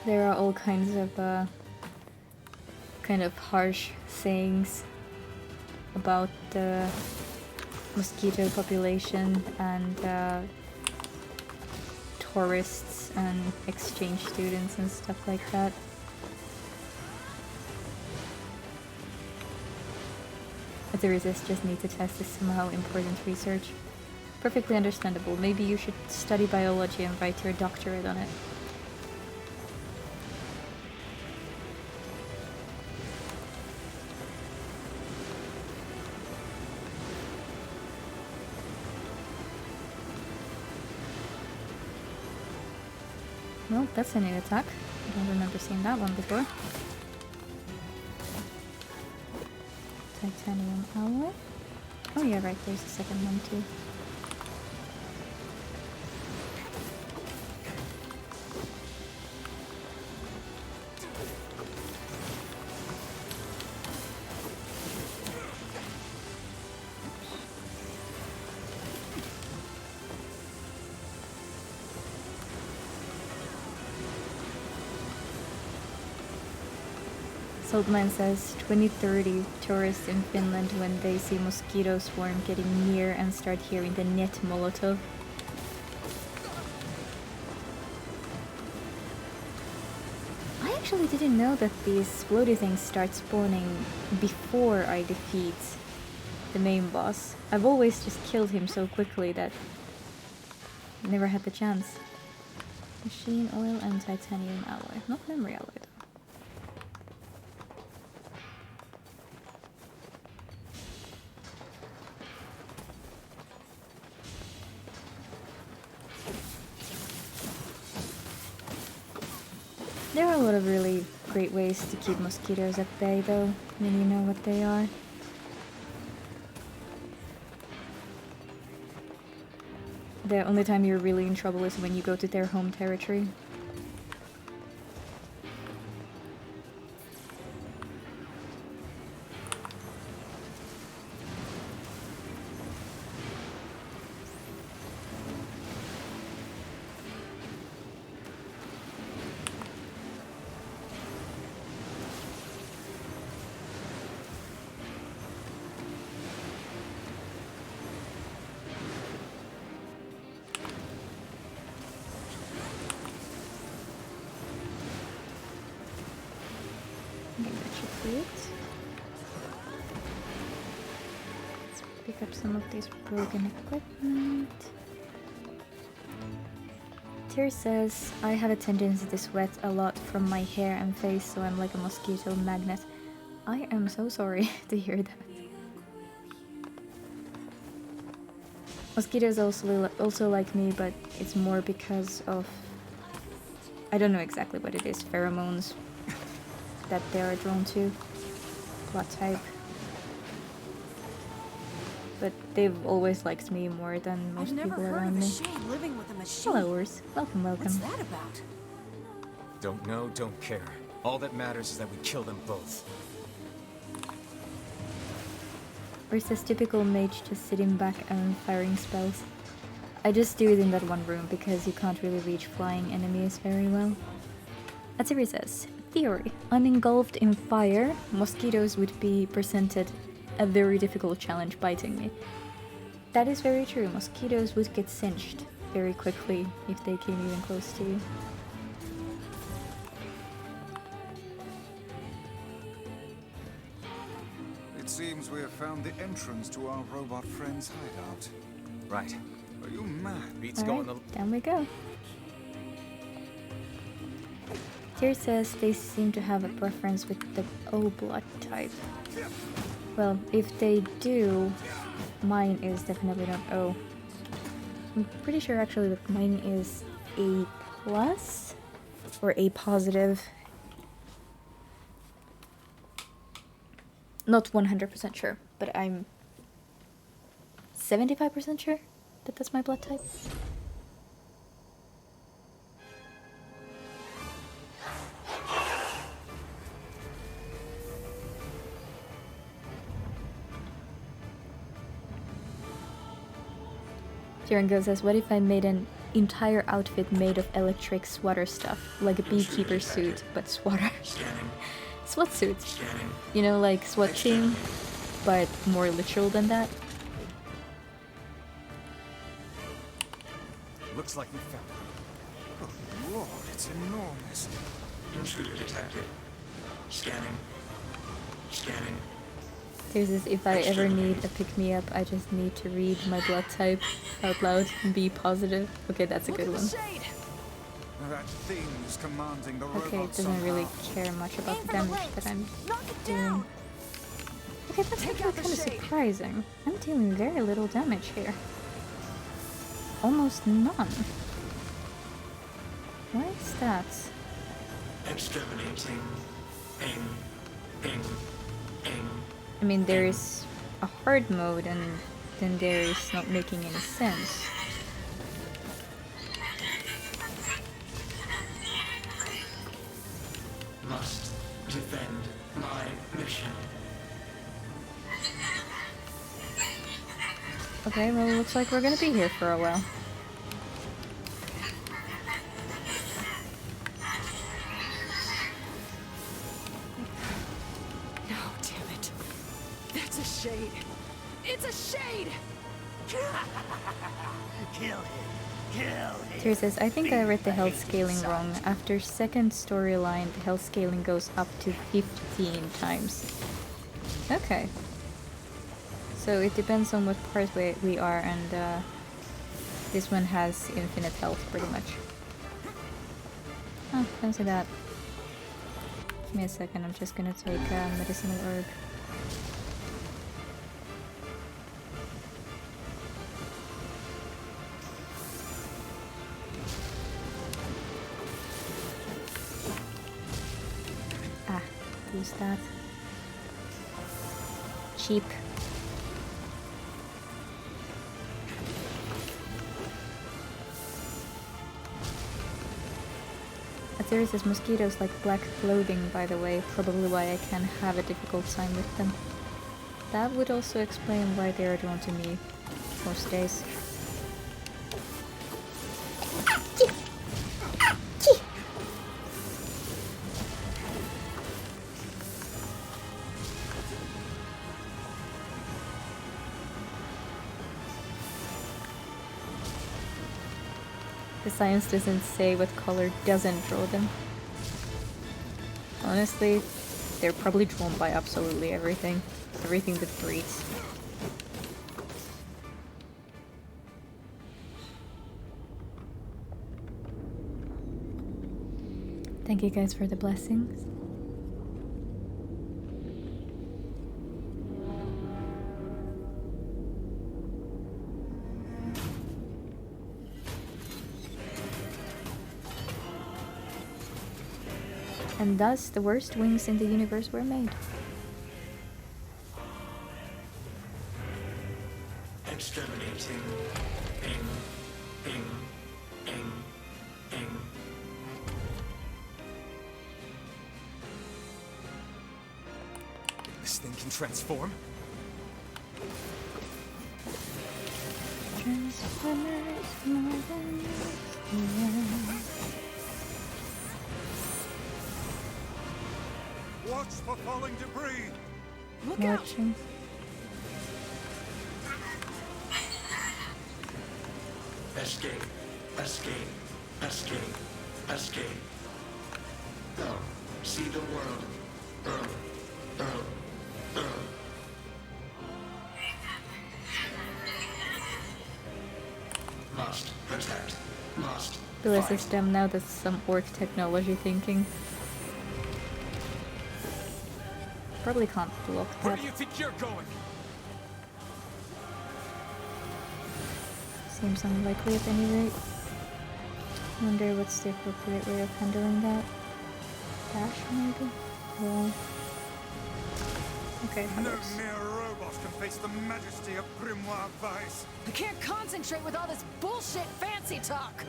There are all kinds of kind of harsh sayings about the mosquito population and tourists and exchange students and stuff like that. Authorities just need to test this somehow important research. Perfectly understandable. Maybe you should study biology and write your doctorate on it. Well, that's a new attack. I don't remember seeing that one before. titanium alloy. Oh yeah, right, there's a second one too. Saltman says 2030 tourists in Finland when they see mosquito swarm getting near and start hearing the net molotov. I actually didn't know that these floaty things start spawning before I defeat the main boss. I've always just killed him so quickly that I never had the chance. Machine oil and titanium alloy, not memory alloy though. There are a lot of really great ways to keep mosquitoes at bay though, when you know what they are. The only time you're really in trouble is when you go to their home territory. Pick up some of this broken equipment. Tyr says, I have a tendency to sweat a lot from my hair and face, so I'm like a mosquito magnet. I am so sorry to hear that. Mosquitoes also like me, but it's more because of... I don't know exactly what it is, pheromones that they are drawn to. Blood type. But they've always liked me more than most people around me. Living with a machine. Hello, Urs. Welcome, welcome. What's that about? Don't know, don't care. All that matters is that we kill them both. Urs says typical mage just sitting back and firing spells. I just do it in that one room because you can't really reach flying enemies very well. Atsiri says, theory. I'm engulfed in fire. Mosquitoes would be presented a very difficult challenge biting me. That is very true. Mosquitoes would get cinched very quickly if they came even close to you. It seems we have found the entrance to our robot friend's hideout. Right. Are you mad? Beats going Alright, down we go. Tyr says they seem to have a preference with the O blood type. Well, if they do, mine is definitely not O. I'm pretty sure actually that mine is A plus or A positive. Not 100% sure, but I'm 75% sure that that's my blood type. Jirengo says, what if I made an entire outfit made of electric swatter stuff? Like a beekeeper suit, but swatter. SWAT suits. You know, like SWAT team, but more literal than that. Looks like we found it. Good lord, it's enormous. Intruder detected. Scanning. Scanning. There's this, if I ever need a pick-me-up, I just need to read my blood type out loud and be positive. Okay, that's a good one. That thing is commanding the Okay, it robot doesn't really somehow. care much about the damage that I'm doing. Okay, that's actually kind of surprising. I'm dealing very little damage here. Almost none. Why is that? Exterminating. Ping. Ping. Ping. I mean, there is a hard mode, and then there is not making any sense. Must defend my mission. Okay, well, looks like we're gonna be here for a while. No, damn it. That's a shade. It's a shade! Kill him. Kill him. Here says, I think I read the health scaling wrong. After second storyline, the health scaling goes up to 15 times. Okay. So it depends on what part we are, and this one has infinite health, pretty much. Oh, fancy that. Give me a second, I'm just gonna take a medicinal herb. Ah, use that. Cheap. There says mosquitoes like black clothing, by the way, probably why I can have a difficult time with them. That would also explain why they are drawn to me most days. The science doesn't say what color doesn't draw them. Honestly, they're probably drawn by absolutely everything. Everything that breathes. Thank you guys for the blessings. And thus, the worst wings in the universe were made. Exterminating. Ing. Ing. Ing. Ing. This thing can transform? Transformers more than yeah. Watch for falling debris! Look out! Watching. Escape. Escape. Escape. Escape. Go. See the world. Earl. Earl. Earl. Must protect. Must The fight. system now, that's some orc technology thinking. Probably can't block Where that. do you think you're going? Seems unlikely at any rate. Wonder what's the appropriate way of handling that. Dash, maybe? Well... Okay, that No works. mere robot can face the majesty of Grimoire Vice. I can't concentrate with all this bullshit fancy talk!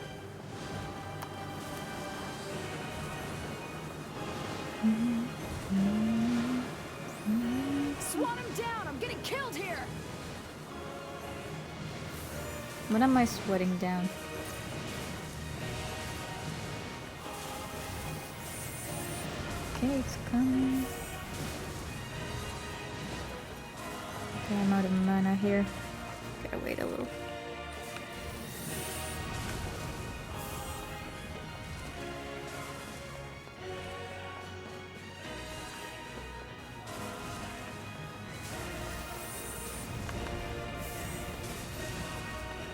Swat him down! I'm getting killed here! What am I sweating down? Okay, it's coming. Okay, I'm out of mana here. Gotta wait a little.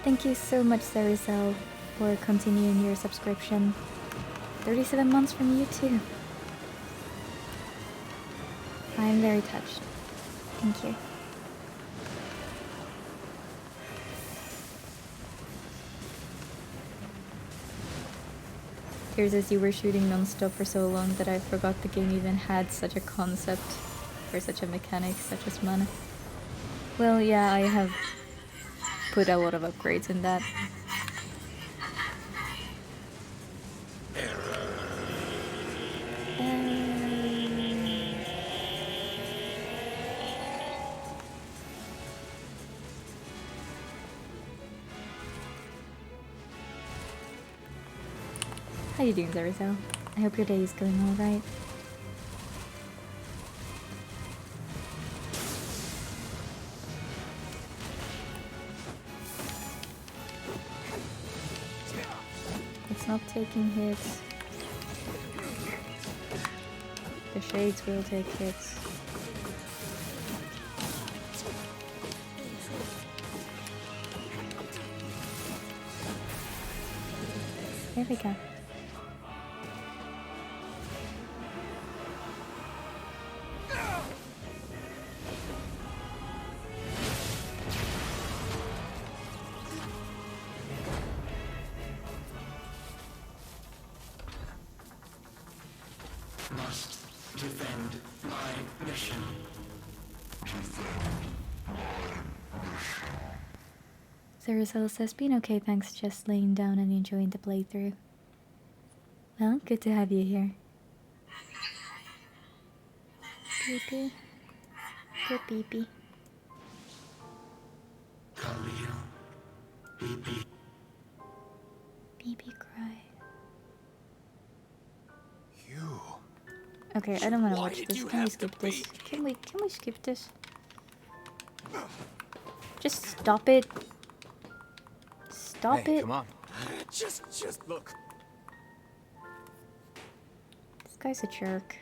Thank you so much, Sarizel, for continuing your subscription. 37 months from you too. I am very touched. Thank you. Here's as you were shooting non-stop for so long that I forgot the game even had such a concept. for such a mechanic, such as mana. Well, yeah, I have put a lot of upgrades in that. How you doing, Zarizel? I hope your day is going alright. It's not taking hits. The shades will take hits. There we go. Must defend my mission. Zarizel says, been okay, thanks, just laying down and enjoying the playthrough. Well, good to have you here. Beepy. Good beepy. Khalil. BB. Beepy cry. You. Okay, I don't want to Why watch did this. you Can we have skip to this? be? Can we skip this? Just stop it. Stop Hey, it. come on. Just look. This guy's a jerk.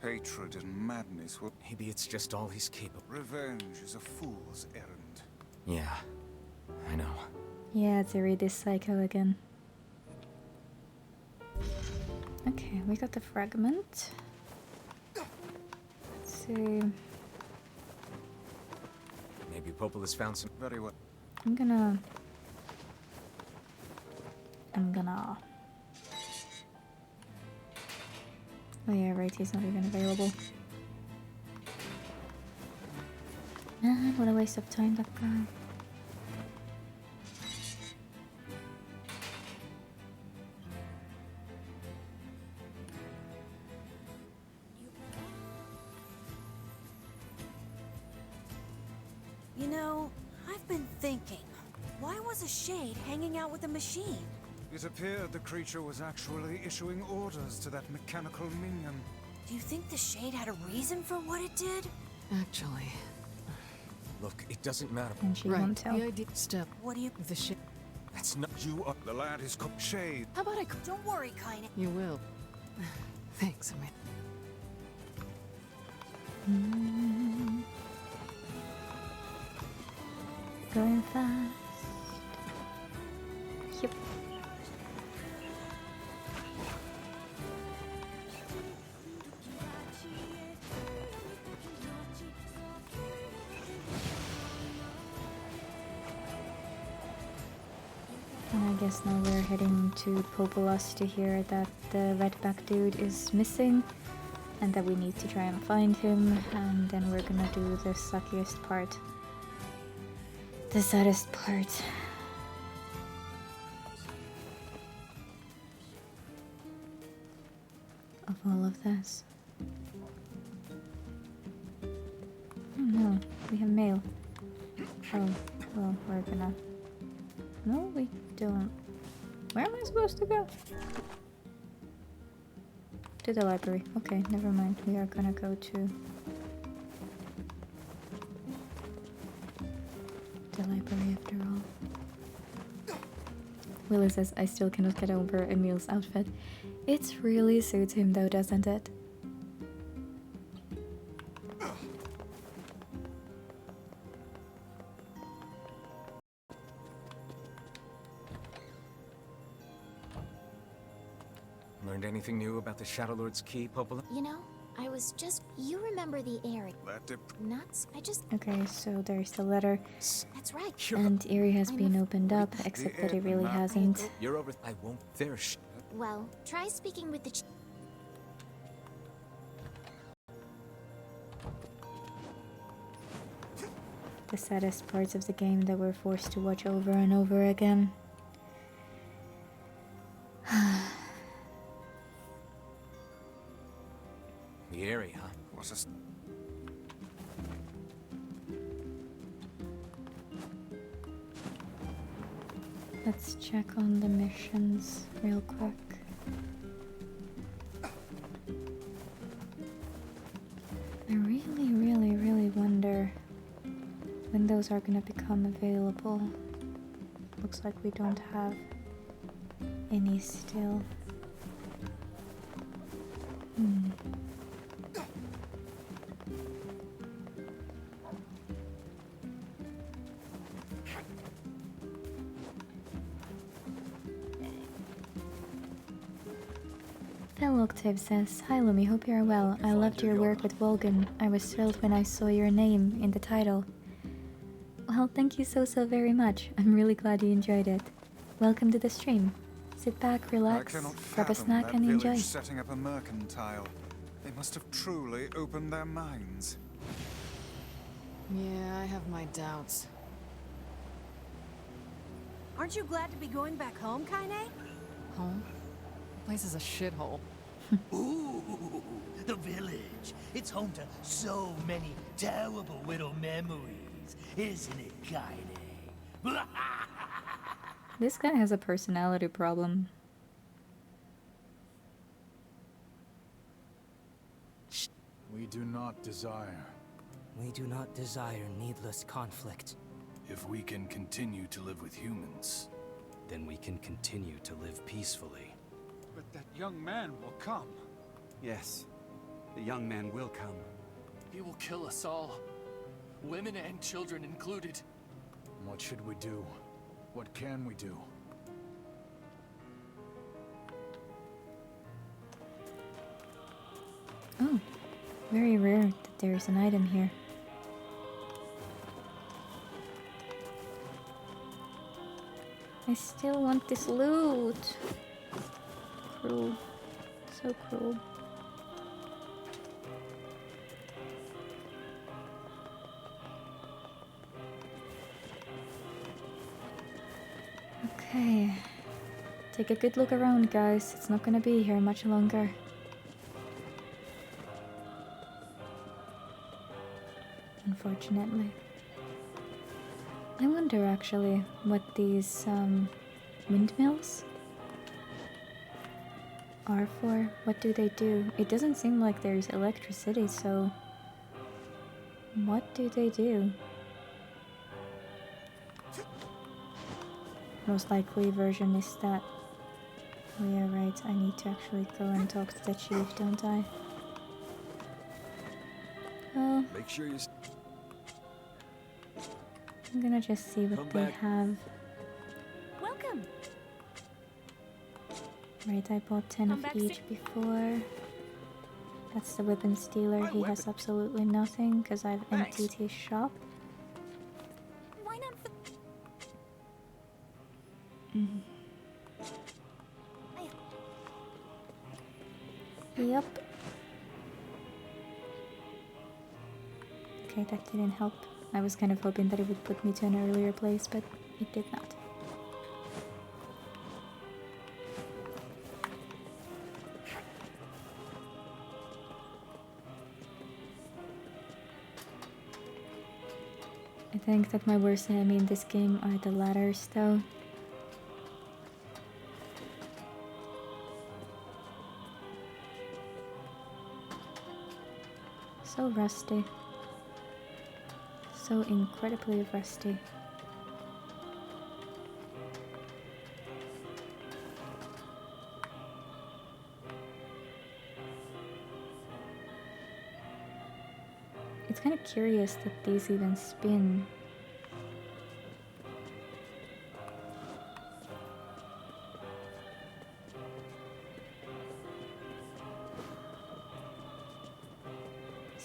Hatred and madness will... Maybe it's just all he's capable. Revenge is a fool's errand. Yeah, I know. Yeah, Zuri, this psycho again. Okay, we got the fragment. Let's see. Maybe Popol has found some. Very well. I'm gonna... Oh yeah, right, he's not even available. Man, what a waste of time, that guy. You know, I've been thinking, why was a shade hanging out with a machine? It appeared the creature was actually issuing orders to that mechanical minion. Do you think the shade had a reason for what it did? Actually, Look, it doesn't matter. And she right. won't tell. The idea. Step. What do you... The shit. That's not. You are... The lad is called Shade. How about I? Don't worry, Kaine. You will. Thanks, I mean. Going fast. Yep. And I guess now we're heading to Popolas to hear that the redback dude is missing and that we need to try and find him, and then we're gonna do the suckiest part. The saddest part. Of all of this. Oh no, we have mail. Oh, well, we're gonna... No, we don't. Where am I supposed to go? To the library. Okay, never mind. We are gonna go to the library after all. Willow says, I still cannot get over Emil's outfit. It really suits him though, doesn't it? Learned anything new about the Shadow Lord's key, Popol? You know, I was just... You remember the area. Nuts? I just... Okay, so there's the letter. That's right. And Eerie has been opened up, except that it really hasn't. You're over. I won't. There's. Well, try speaking with the The saddest parts of the game that we're forced to watch over and over again. The area, huh? Was a... Let's check on the missions real quick. I really wonder when those are gonna become available. Looks like we don't have any still. Fel Octave says, "Hi Lumi, hope you are well. I loved your work with Volgan. I was thrilled when I saw your name in the title." Well, thank you so very much. I'm really glad you enjoyed it. Welcome to the stream. Sit back, relax, I cannot grab a fathom snack that and enjoy. village setting up a mercantile. They must have truly opened their minds. Yeah, I have my doubts. Aren't you glad to be going back home, Kaine? Home? Place is a shithole. Ooh, the village. It's home to so many terrible little memories, isn't it, Kaine? This guy has a personality problem. We do not desire. We do not desire needless conflict. If we can continue to live with humans, Then we can continue to live peacefully. But that young man will come. Yes, the young man will come. He will kill us all. Women and children included. what should we do? What can we do? Oh, very rare that there's an item here. I still want this loot. Cruel. So cruel. Okay. Take a good look around, guys. It's not gonna be here much longer. Unfortunately. I wonder actually what these windmills are for. What do they do? It doesn't seem like there's electricity, so what do they do? Most likely version is that. Oh yeah, right. I need to actually go and talk to the chief, don't I? Well, Make sure you... I'm gonna just see what they have. Welcome. Right, I bought 10 of each before. That's the weapons dealer. He has absolutely nothing because I've emptied his shop. Why not? Yep. Okay, that didn't help. I was kind of hoping that it would put me to an earlier place, but it did not. I think that my worst enemy in this game are the ladders, though. So rusty. So incredibly rusty. It's kind of curious that these even spin.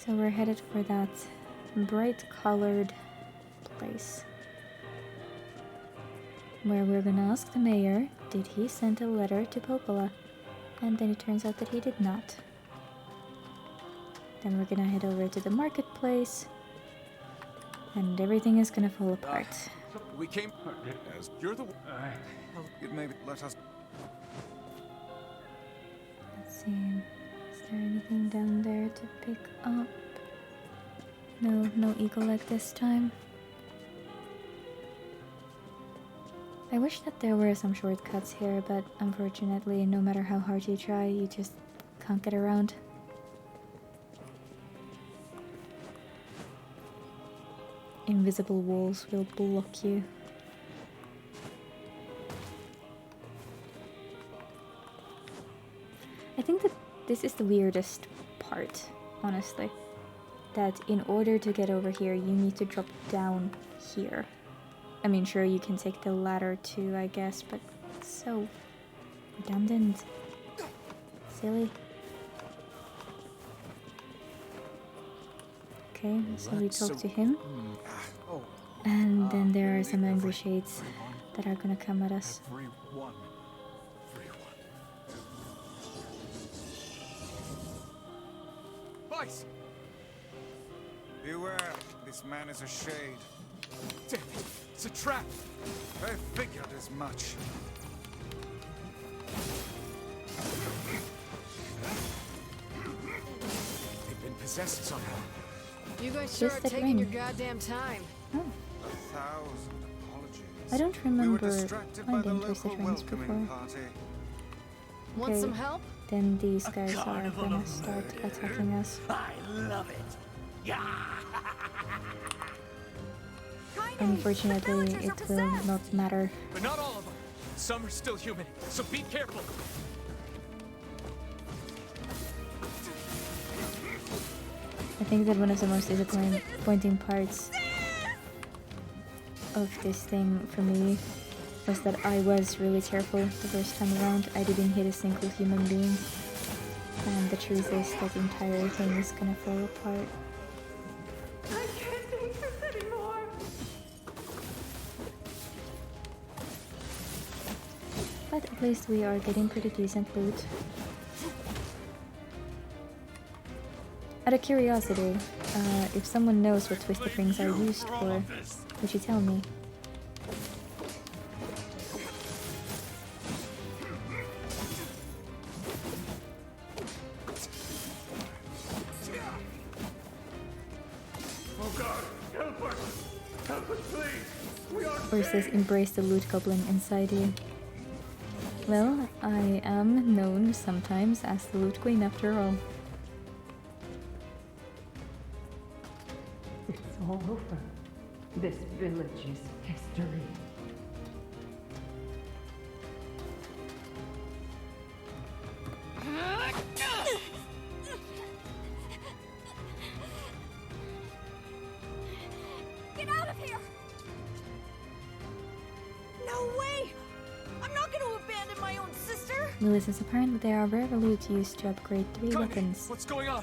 So we're headed for that bright colored place, where we're gonna ask the mayor, did he send a letter to Popola? And then it turns out that he did not. Then we're gonna head over to the marketplace, and everything is gonna fall apart. We came as you're the It may let us. Let's see, is there anything down there to pick up? No eagle egg this time. I wish that there were some shortcuts here, but unfortunately, no matter how hard you try, you just can't get around. Invisible walls will block you. I think that this is the weirdest part, honestly. That in order to get over here, you need to drop down here. I mean, sure, you can take the ladder too, I guess, but it's so redundant. Silly. Okay, so we talk to him. And then there are some angry shades that are gonna come at us. Everyone. Vice! Beware, this man is a shade. Damn it, it's a trap! I figured as much. They've been possessed somehow. You guys sure are Just a taking your ring. goddamn time. Oh, 1,000 apologies. I don't We were remember distracted by the finding twisted local rings welcoming before. party. Want Okay. some help? Then these guys are carnival gonna of start murder. attacking us. I love it. Yeah. Unfortunately, it will not matter. But not all of them. Some are still human, so be careful. I think that one of the most disappointing parts of this thing for me was that I was really careful the first time around. I didn't hit a single human being. And the truth is that the entire thing is gonna fall apart. I can't take this anymore. But at least we are getting pretty decent loot. Out of curiosity, if someone knows what twisted rings are used for, would you tell me? Oh God, help us! Help us, please! We are Or is this embrace the loot goblin inside you? Well, I am known sometimes as the loot queen after all. It's all over. This village is history. Get out of here! No way! I'm not gonna abandon my own sister! Ulysses, apparently there are rare loot used to upgrade 3 Connie, weapons. what's going on?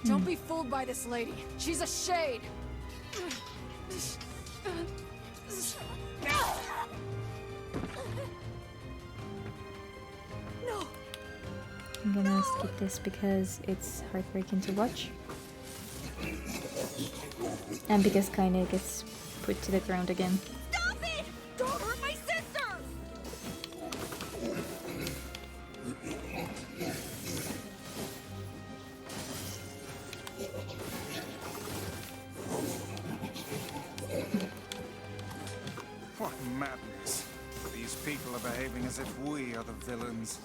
Don't be fooled by this lady. She's a shade. No! I'm gonna skip this because it's heartbreaking to watch. And because Kaine gets put to the ground again. Stop it! Don't hurt my sister! What madness. These people are behaving as if we are the villains.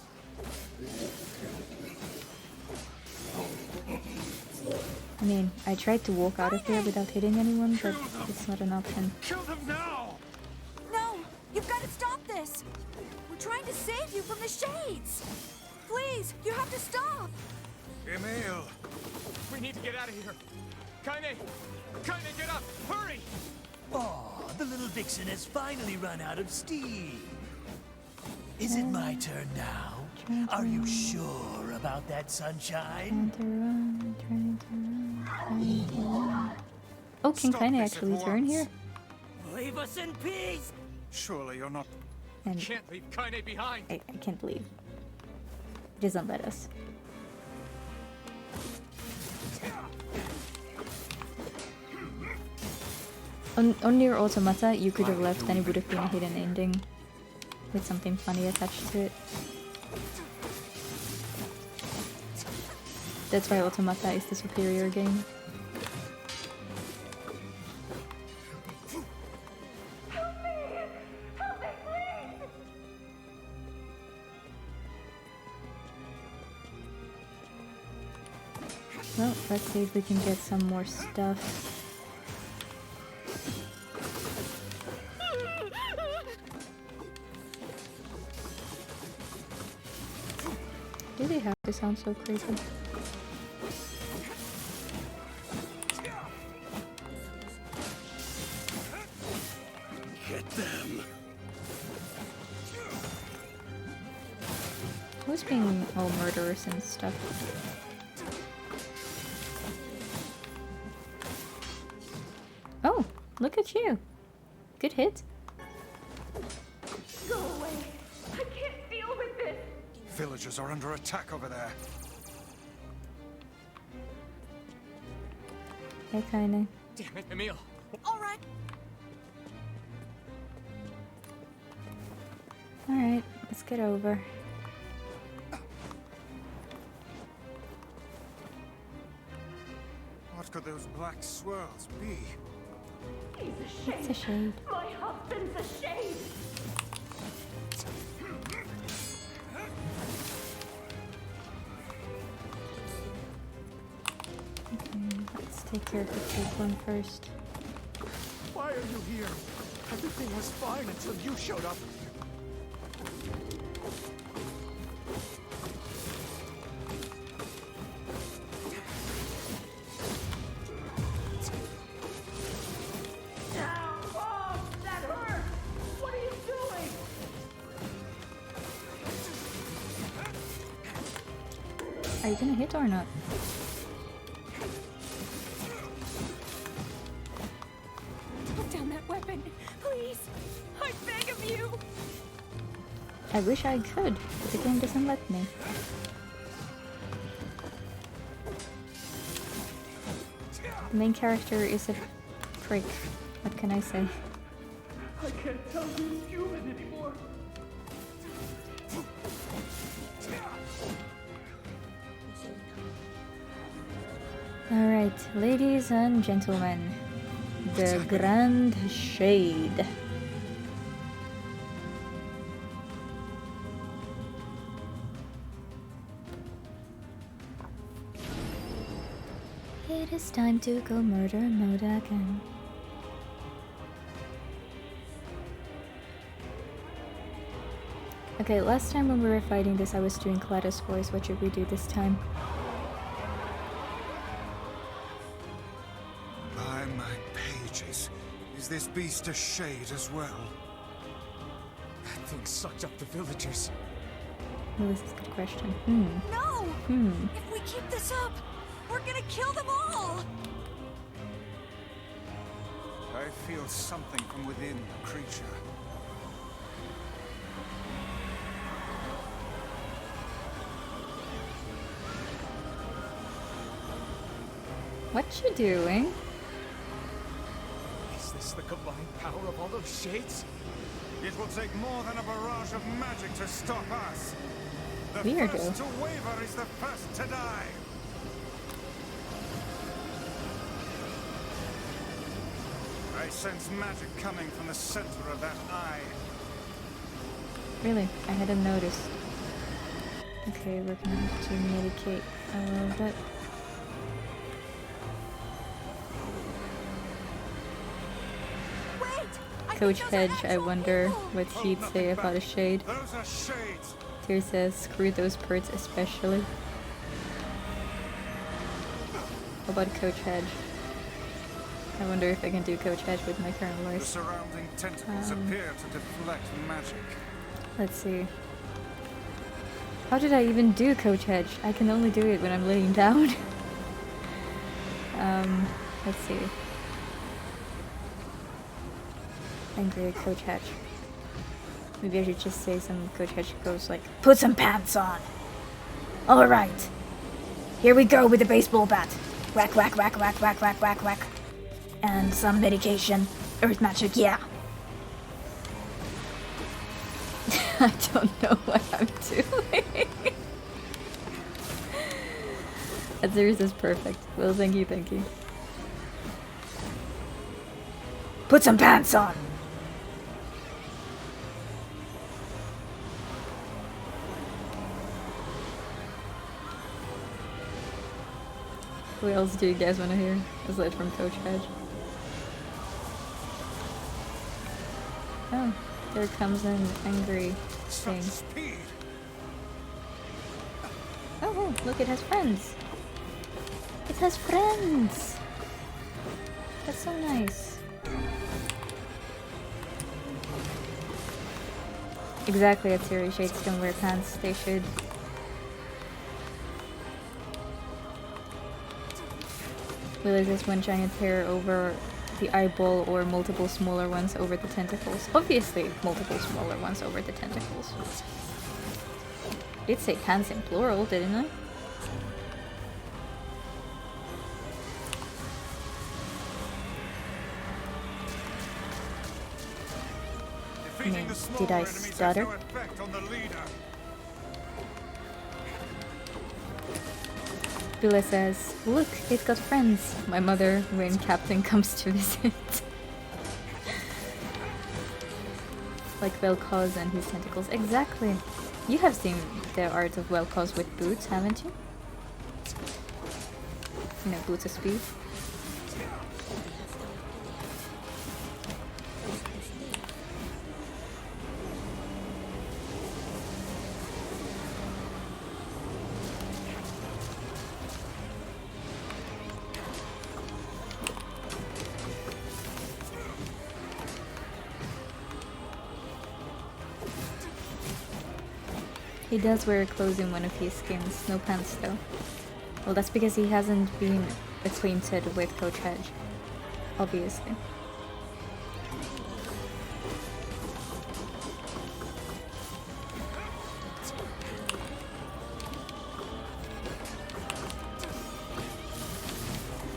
I mean, I tried to walk out of here without hitting anyone, but it's not an option. Kill them now! No! You've got to stop this! We're trying to save you from the shades! Please, you have to stop! Emil! We need to get out of here. Kaine! Kaine, get up! Hurry! Oh, the little vixen has finally run out of steam. Is it my turn now? Are you sure about that, sunshine? Trying to run. Oh, can Stop Kaine this at actually turn once. here? Leave us in peace! Surely you're not... And Can't leave Kaine behind. I can't believe. It doesn't let us. On NieR Automata, you could have left and it would have been a hidden ending with something funny attached to it. That's why Automata is the superior game. Well, let's see if we can get some more stuff. Do they have to sound so crazy? Get them. Who's being all murderous and stuff? Oh, look at you. Good hit. Go away. I can't deal with this. Villagers are under attack over there. Hey, Kaine. Damn it, Emil. Alright. Alright, let's get over. What could those black swirls be? He's a shade. It's a shade. My husband's a shade. Let's take care of the big one first. Why are you here? Everything was fine until you showed up. That hurt. What are you doing? Are you gonna hit or not? Put down that weapon, please. I beg of you. I wish I could, but the game doesn't let me. The main character is a prick. What can I say? I can't tell who's human anymore. Alright, ladies and gentlemen, the Grand Shade. It is time to go murder mode again. Okay, last time when we were fighting this I was doing Gladys' voice. What should we do this time? By my pages, is this beast a shade as well? That thing sucked up the villagers. Well, this is a good question. No! Hmm. If we keep this up, we're gonna kill them all! I feel something from within the creature. What you doing? Is this the combined power of all those shades? It will take more than a barrage of magic to stop us. The Weirdo. first to waver is the first to die. I sense magic coming from the center of that eye. Really? I hadn't noticed. Okay, we're gonna have to medicate a little bit. Coach Hedge, I wonder what he'd say about a shade. Those are shades. Tyr says, screw those birds especially. How about Coach Hedge? I wonder if I can do Coach Hedge with my current The voice. surrounding tentacles appear to deflect magic. Let's see. How did I even do Coach Hedge? I can only do it when I'm laying down. Let's see. angry at Coach Hatch. Maybe I should just say some Coach Hatch goes like, "Put some pants on! Alright! Here we go with the baseball bat! Whack, whack, whack, whack, whack, whack, whack, whack! And some medication. Earth magic, yeah!" I don't know what I'm doing. That series is perfect. Well, thank you, thank you. Put some pants on! What else do you guys want to hear, aside from Coach Hedge? Oh, there comes an angry thing. Oh, look, it has friends! It has friends! That's so nice. Exactly, at series shades don't wear pants, they should. Will is this one giant pair over the eyeball or multiple smaller ones over the tentacles? Obviously, multiple smaller ones over the tentacles. I did say pants in plural, didn't I? I mean, did I stutter? Billa says, "Look, it's got friends." My mother, when Captain comes to visit. Like Vel'Koz and his tentacles. Exactly. You have seen the art of Vel'Koz with boots, haven't you? You know, boots of speed. He does wear clothes in one of his skins, no pants though. Well, that's because he hasn't been acquainted with Coach Hedge, obviously.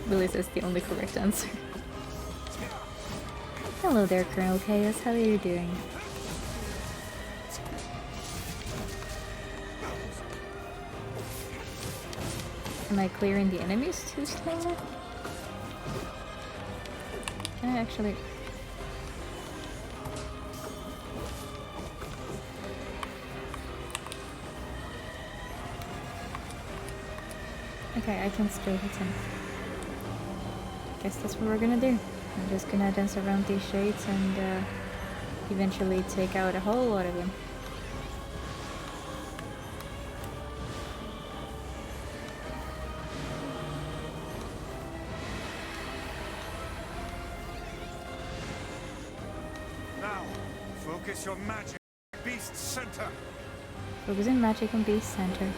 Billy says the only correct answer. Hello there, Colonel Chaos, how are you doing? Am I clearing the enemies too slowly? Can I actually... Okay, I can still hit him. Guess that's what we're gonna do. I'm just gonna dance around these shades and eventually take out a whole lot of them. Focus your magic, Beast Center. Focus in magic on Beast Center.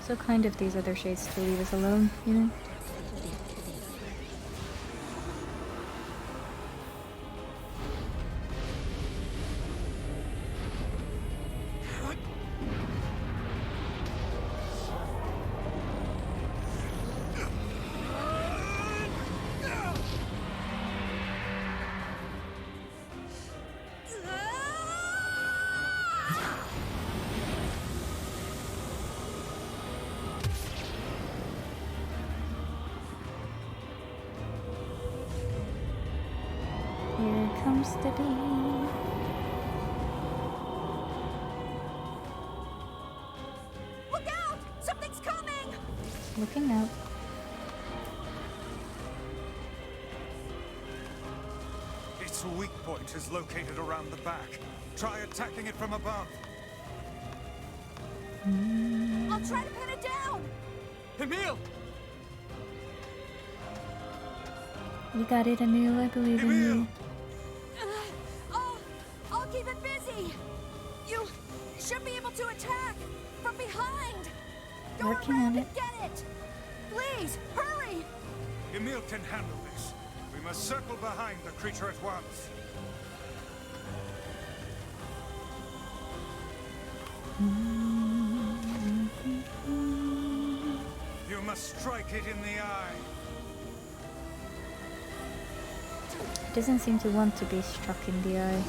So kind of these other shades to leave us alone, you know? Here comes the beam. Look out! Something's coming! Looking out. Its weak point is located around the back. Try attacking it from above. I'll try to pin it down! Emil! You got it, Emil. I believe in you. I'll keep it busy! You should be able to attack from behind! Working on it. Get it! Please, hurry! Emil can handle this. We must circle behind the creature at once. You must strike it in the eye. It doesn't seem to want to be struck in the eye.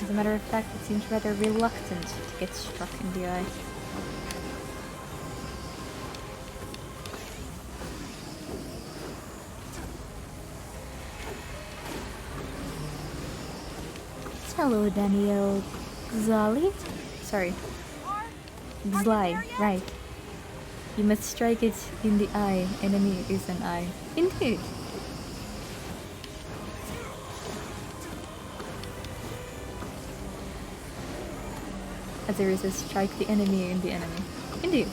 As a matter of fact, it seems rather reluctant to get struck in the eye. Hello, Daniel Xali? Sorry. Xli, right. You must strike it in the eye. Enemy is an eye. Indeed. As there is a strike the enemy in the enemy. Indeed.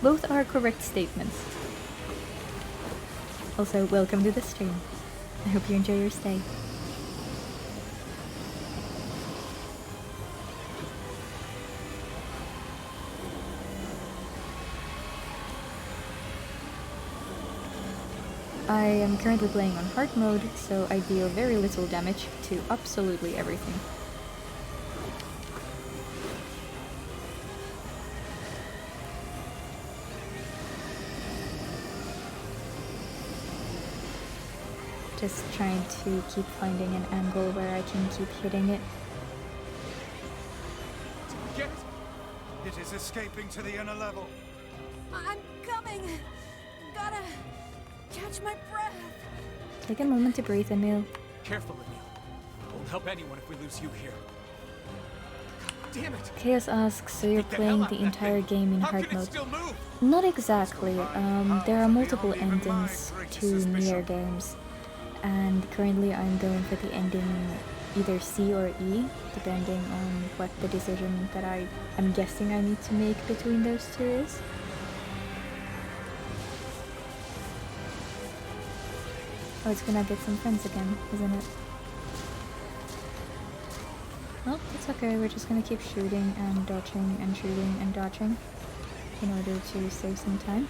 Both are correct statements. Also, welcome to the stream. I hope you enjoy your stay. I am currently playing on hard mode, so I deal very little damage to absolutely everything. Just trying to keep finding an angle where I can keep hitting it. Get it! It is escaping to the inner level. I'm coming! Gotta catch my breath! Take a moment to breathe, Emil. Careful, Emil. Won't help anyone if we lose you here. God damn it! Chaos asks, so you're playing the entire game in hard mode? Not exactly. There are multiple endings to NieR games, and currently I'm going for the ending either C or E, depending on what the decision that I'm guessing I need to make between those two is. Oh, it's gonna get some friends again, isn't it? Well, it's okay, we're just gonna keep shooting and dodging and shooting and dodging in order to save some time.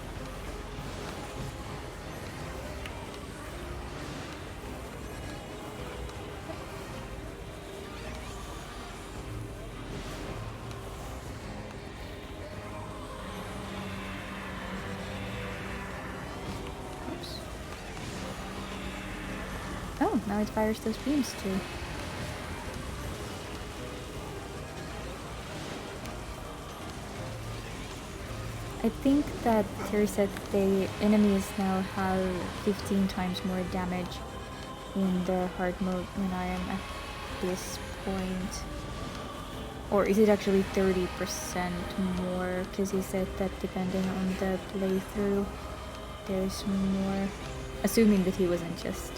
Oh, now it fires those beams too. I think that Terry said the enemies now have 15 times more damage in the hard mode when I am at this point. Or is it actually 30% more? Because he said that depending on the playthrough, there's more. Assuming that he wasn't just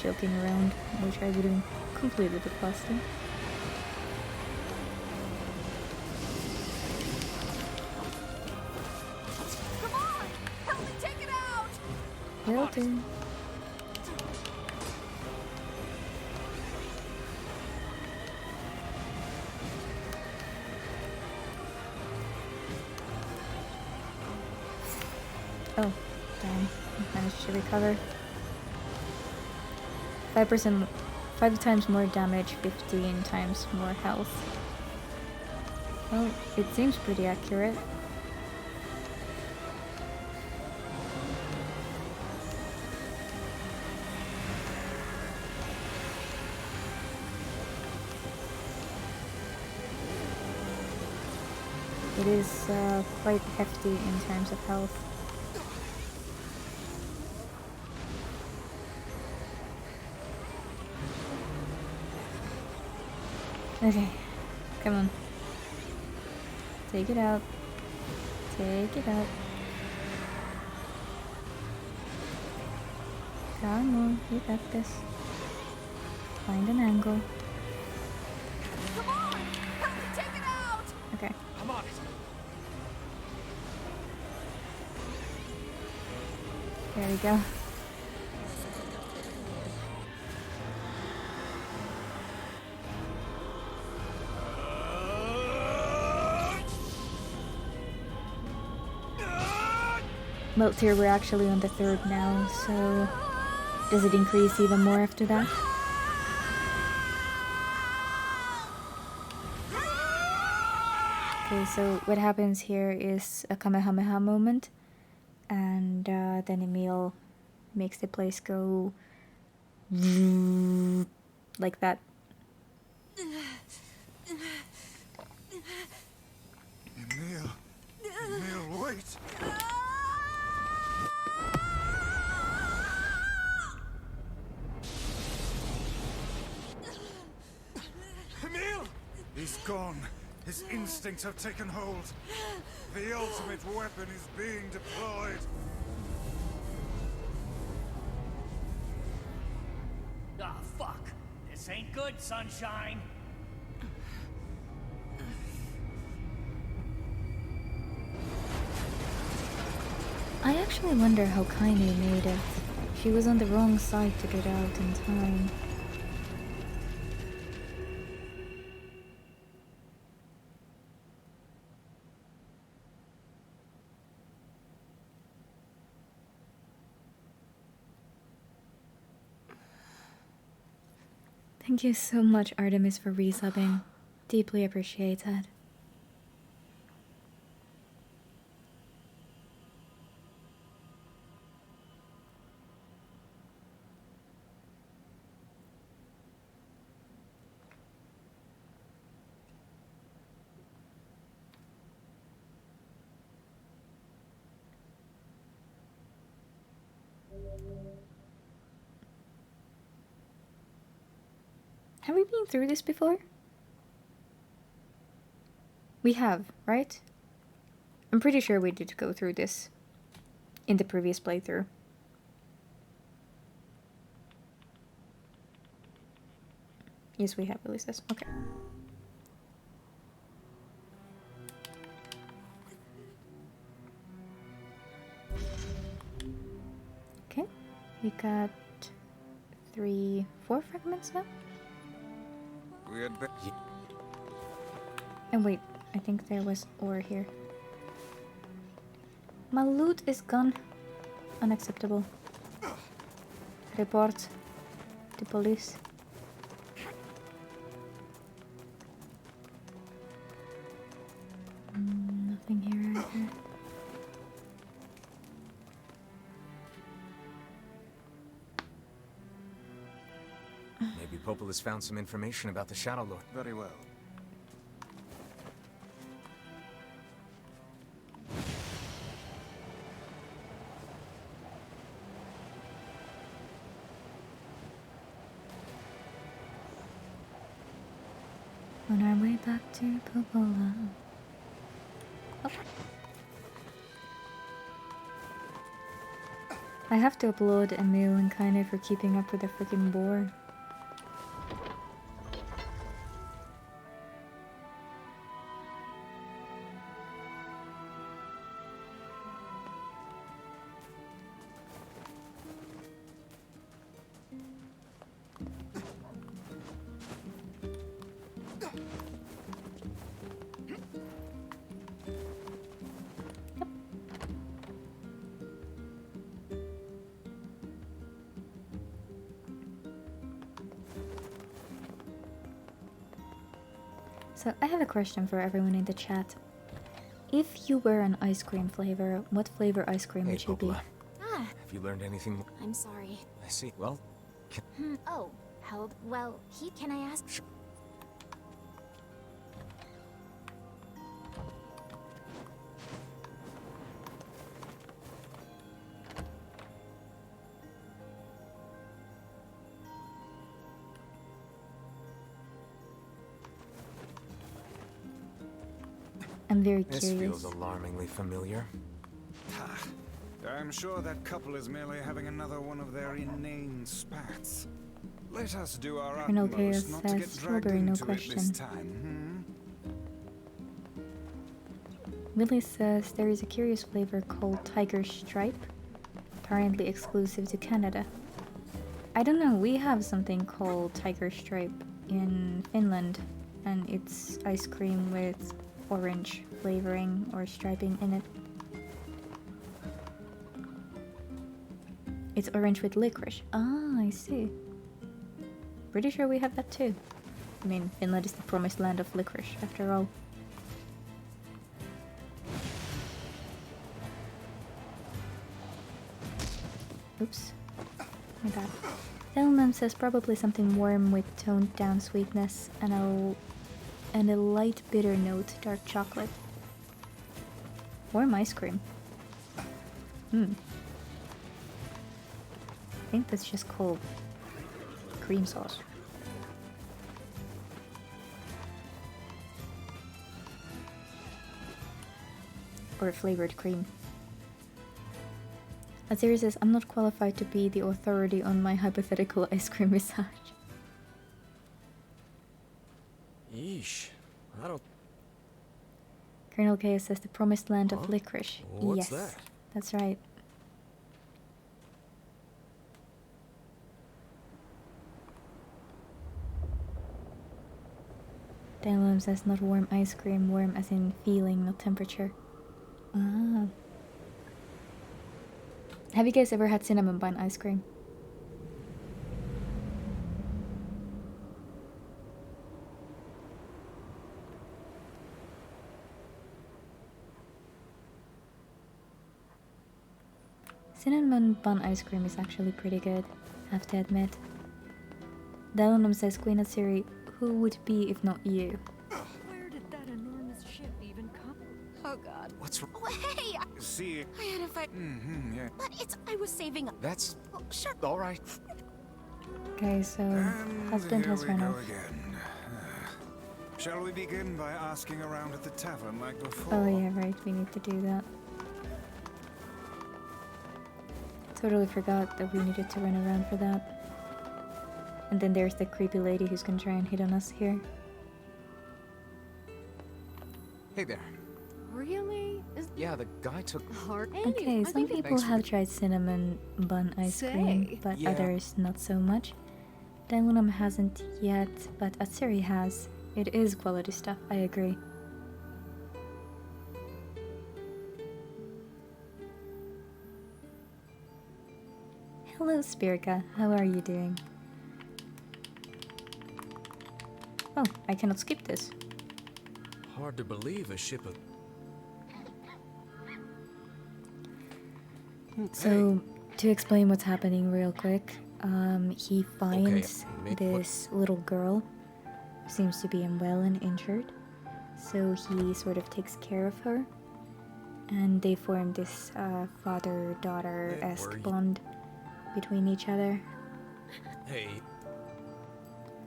joking around, which I wouldn't completely be positive. Come on! Help me take it out! Will do. Oh, damn. I managed to recover. 5%, 5 times more damage, 15 times more health. Well, it seems pretty accurate. It is quite hefty in terms of health. Okay, come on. Take it out. Take it out. Come on, you got this. Find an angle. Come on! Help me take it out! Okay. I'm on it. There we go. Well, here we're actually on the 3rd now, so does it increase even more after that? Okay, so what happens here is a Kamehameha moment, and then Emil makes the place go like that. Emil, wait! Emil! He's gone. His instincts have taken hold. The ultimate weapon is being deployed. Ah, fuck. This ain't good, Sunshine. I actually wonder how Kaine made it. She was on the wrong side to get out in time. Thank you so much, Artemis, for resubbing. Deeply appreciated. Have we been through this before? We have, right? I'm pretty sure we did go through this in the previous playthrough. Yes, we have, at least this. Okay. Okay, we got 4 fragments now? We had better. And wait, I think there was ore here. My loot is gone. Unacceptable. Report to police. Nothing here either. Maybe Popol has found some information about the Shadow Lord. Very well. On our way back to Popola. Oh. I have to upload Emil and Kaine for keeping up with the freaking boar. So I have a question for everyone in the chat. If you were an ice cream flavor, what flavor ice cream would you be? Ah, Have you learned anything more? I'm sorry. I see. Well, Oh, held. Well, can I ask? Sure. I'm very this curious. feels alarmingly familiar. I'm sure that couple is merely having another one of their inane spats. Let us do our Colonel Chaos utmost not to says get dragged strawberry, no into it this question. time. Willie says there is a curious flavor called Tiger Stripe, apparently exclusive to Canada. I don't know, we have something called Tiger Stripe in Finland, and it's ice cream with orange flavoring or striping in it. It's orange with licorice. Ah, I see. Pretty sure we have that too. I mean, Finland is the promised land of licorice, after all. Oops. My bad. Delmam says probably something warm with toned down sweetness and a light bitter note, dark chocolate. Warm ice cream. I think that's just called cream sauce. Or flavored cream. Azir says, I'm not qualified to be the authority on my hypothetical ice cream massage. Yeesh. I don't... Colonel Chaos says, the promised land of licorice. What's yes, that? That's right. Dalum says, not warm ice cream, warm as in feeling, not temperature. Ah. Have you guys ever had cinnamon bun ice cream? Cinnamon bun ice cream is actually pretty good, have to admit. Dalunum says, Queen Atsiri, who would be if not you? Where did that enormous ship even come? Oh god. What's wrong? Oh, hey! See. I had a fight. Yeah. But I was saving up. That's sure. all right. Okay, so husband has run off. Again. Shall we begin by asking around at the tavern like before? Oh yeah, right, we need to do that. Totally forgot that we needed to run around for that. And then there's the creepy lady who's gonna try and hit on us here. Hey there. Really? Yeah, the guy took... Okay, some people have tried cinnamon bun ice cream, but others not so much. Dalunum hasn't yet, but Atsiri has. It is quality stuff, I agree. Hello, Spirka. How are you doing? Oh, I cannot skip this. Hard to believe a ship of... So, to explain what's happening real quick, he finds this little girl who seems to be unwell and injured. So he sort of takes care of her. And they form this father-daughter-esque bond between each other. Hey.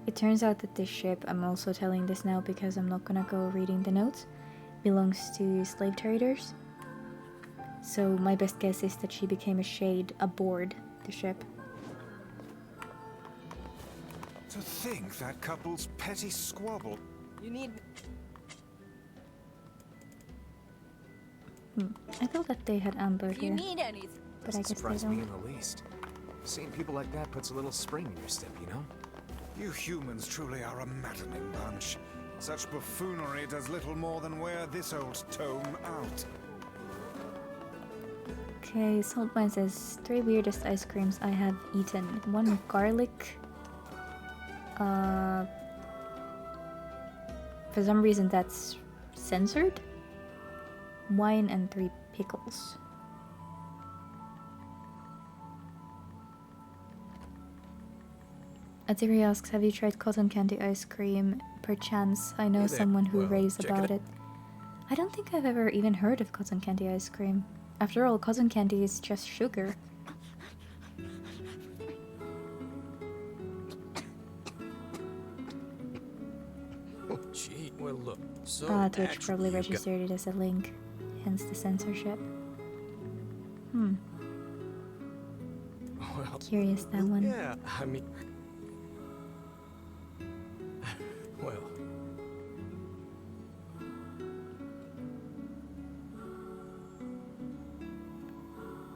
It turns out that this ship, I'm also telling this now because I'm not gonna go reading the notes, belongs to slave traders. So my best guess is that she became a shade aboard the ship. To think that couple's petty squabble. You need... I thought that they had Amber If you here, need anything. but I guess they surprise me don't. in the least. Seeing people like that puts a little spring in your step, you know? You humans truly are a maddening bunch. Such buffoonery does little more than wear this old tome out. Okay, Saltmine says, 3 weirdest ice creams I have eaten. 1 garlic. For some reason that's censored. Wine and 3 pickles. Atsiri asks, have you tried cotton candy ice cream? Perchance, I know Hey there. someone who Well, raves check about it it. I don't think I've ever even heard of cotton candy ice cream. After all, cotton candy is just sugar. Oh, gee. Well, look. So Twitch probably registered it as a link, hence the censorship. Well, Curious, that one. yeah, I mean... well...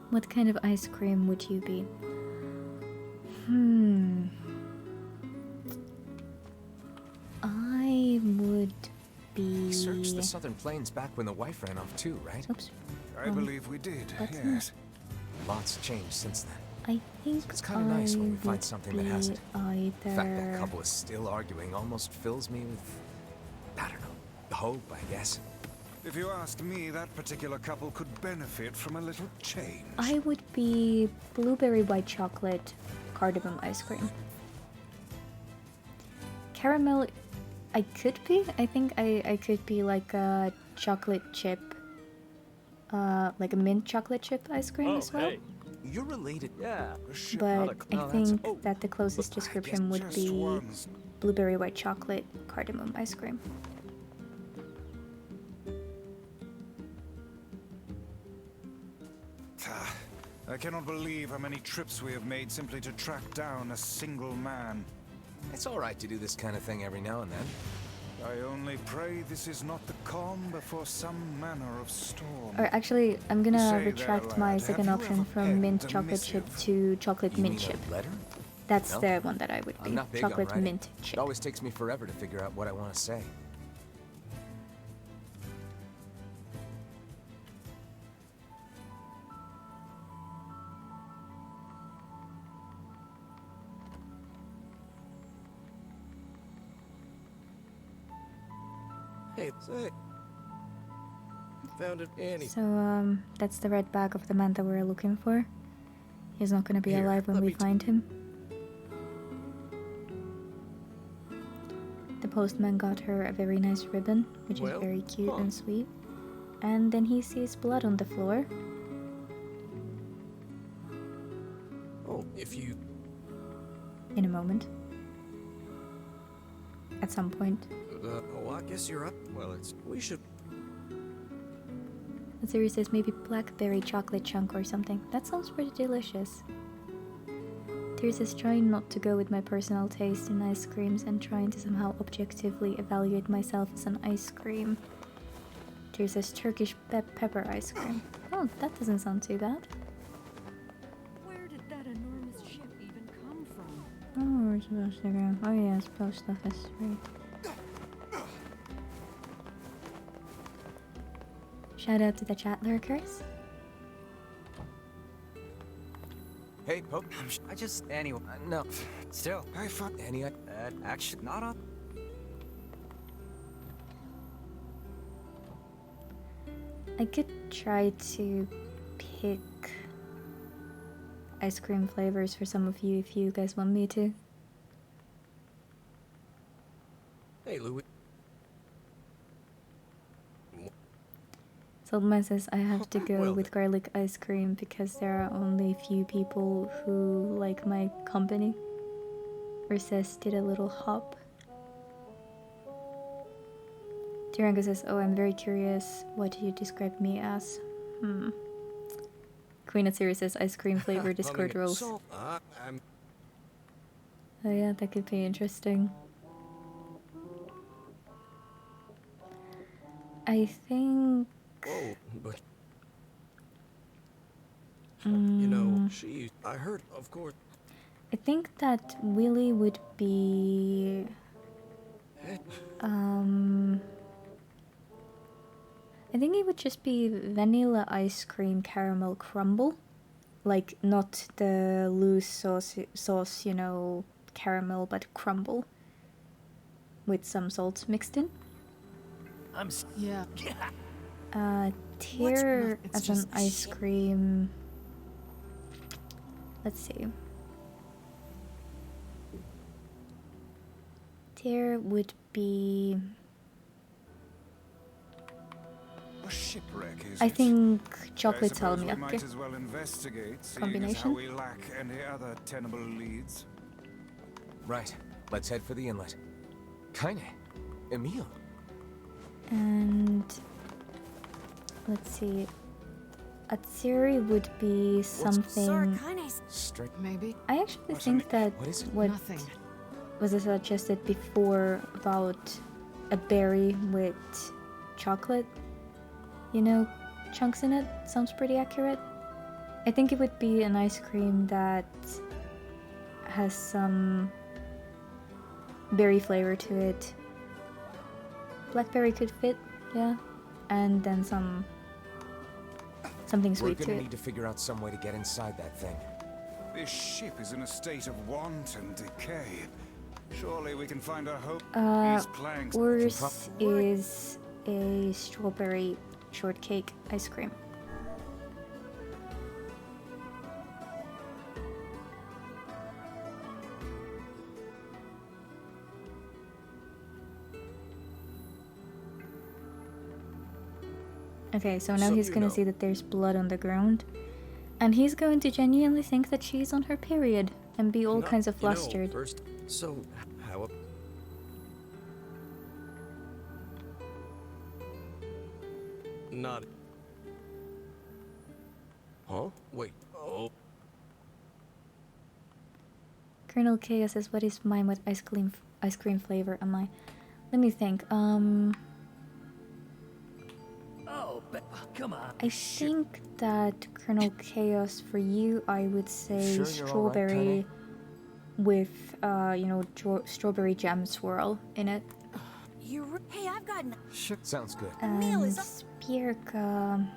What kind of ice cream would you be? I would be... We searched the southern plains back when the wife ran off too, right? Oops. I believe we did, What's yes. Lots changed since then. I think It's kind of nice when we would find something that be hasn't. either... The fact that couple is still arguing almost fills me with, I don't know, hope, I guess. If you ask me, that particular couple could benefit from a little change. I would be blueberry white chocolate cardamom ice cream. Caramel, I could be. I think I could be like a chocolate chip, like a mint chocolate chip ice cream as well. Hey. You're related. Yeah. But I think that the closest description would be blueberry white chocolate cardamom ice cream. I cannot believe how many trips we have made simply to track down a single man. It's all right to do this kind of thing every now and then. I only pray this is not the calm before some manner of storm. Or actually, I'm gonna Say retract there, my lad, second have you option ever from penned mint a chocolate chip missive? to chocolate You mint mean chip. a letter? That's No? the one that I would I'm be. not big Chocolate on writing. mint chip. It always takes me forever to figure out what I want to say. Hey, say. Found it, Annie. So, that's the red bag of the man that we're looking for. He's not gonna be Here, alive when let we me find him. The postman got her a very nice ribbon, which is very cute and sweet. And then he sees blood on the floor. Oh, if you... In a moment. At some point. oh, I guess you're up. Well, we should... The series says maybe blackberry chocolate chunk or something. That sounds pretty delicious. There's says trying not to go with my personal taste in ice creams and trying to somehow objectively evaluate myself as an ice cream. There's says Turkish pepper ice cream. Oh, that doesn't sound too bad. Where did that enormous ship even come from? Oh, we're supposed to go. Oh yes, post office, right. Shout out to the chat lurkers. Hey, Pope. I just... Annie... no. Still. I thought... Annie, actually... Not up. I could try to pick ice cream flavors for some of you if you guys want me to. Hey, Louis. Soldman says I have to go with garlic ice cream because there are only a few people who like my company. Or says did a little hop. Tirango says, oh, I'm very curious. What do you describe me as? Queen of Sirius says ice cream flavor Discord rolls. Oh yeah, that could be interesting. I think... Whoa, but... You know, I heard, of course... I think that Willy would be... I think it would just be vanilla ice cream caramel crumble. Like, not the loose sauce, you know, caramel, but crumble. With some salt mixed in. Yeah. Tier as an ice cream. Let's see. Tier would be... A shipwreck, is I it? think chocolate I suppose we salmiakki. might as well investigate, seeing as how Combination? we lack any other tenable leads. Right. Let's head for the inlet. Kinda. Emil. And let's see. A theory would be something. Straight. Maybe. I actually think that what Nothing. was suggested before about a berry with chocolate, you know, chunks in it sounds pretty accurate. I think it would be an ice cream that has some berry flavor to it. Blackberry could fit, yeah, and then something We're sweet to gonna it. need to figure out some way to get inside that thing. This ship is in a state of wanton decay. Surely we can find our hope. These planks. Worse is a strawberry shortcake ice cream. Okay, so now he's gonna see that there's blood on the ground, and he's going to genuinely think that she's on her period and be all kinds of flustered. First, so how? Not. Huh? Wait. Oh. Colonel Chaos says, "What is mine with ice cream flavor? Am I?" Let me think. Oh, but come on. I think that Colonel Chaos for you, I would say strawberry with, you know, strawberry jam swirl in it. Hey, I've gotten. Sure, sounds good. And Spierka,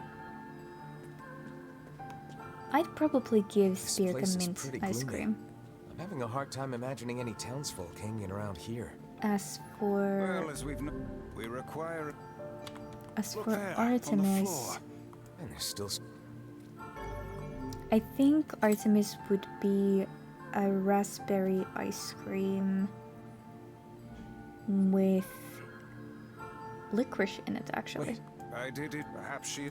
I'd probably give Spierka mint ice cream. I'm having a hard time imagining any townsfolk hanging around here. As for Well, as we require. As Look for there, Artemis, and there's still. I think Artemis would be a raspberry ice cream with licorice in it, actually. Wait, I did it. Perhaps she.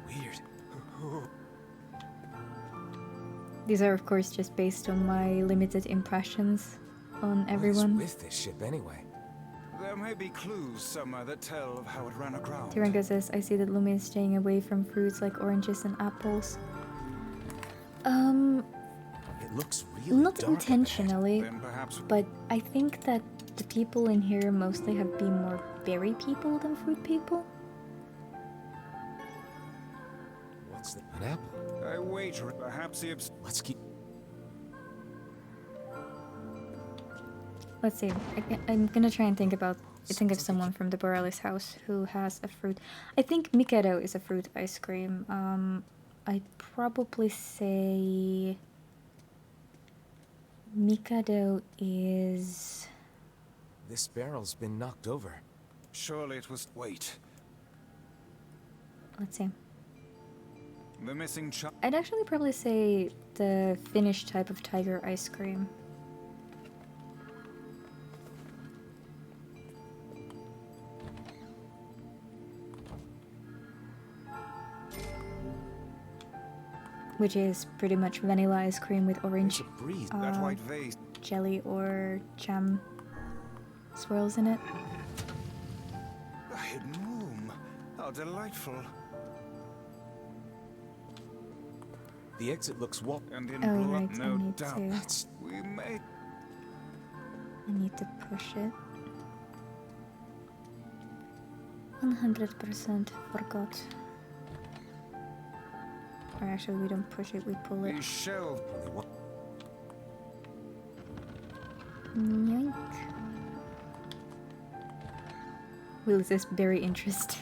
Weird. These are, of course, just based on my limited impressions on everyone. What is with this ship anyway? There may be clues somewhere that tell of how it ran aground. Tirango says, "I see that Lumi is staying away from fruits like oranges and apples." It looks really Not dark intentionally, Then perhaps- but I think that the people in here mostly have been more berry people than fruit people. What's that? An apple? I wager perhaps the Let's keep. Let's see. I'm gonna try and think of someone from the Borealis house who has a fruit. I think Mikado is a fruit ice cream. I'd probably say Mikado is. This barrel's been knocked over. Surely it was. Wait. Let's see. The missing child. I'd actually probably say the Finnish type of tiger ice cream. Which is pretty much vanilla ice cream with orange That white vase. jelly or jam swirls in it. A hidden room. How delightful. The exit looks and in Oh, blood, right, I no need doubt. to- We may. I need to push it. 100% forgot. Or actually, we don't push it, we pull it. We shall. Yoink. Well, this is very interesting.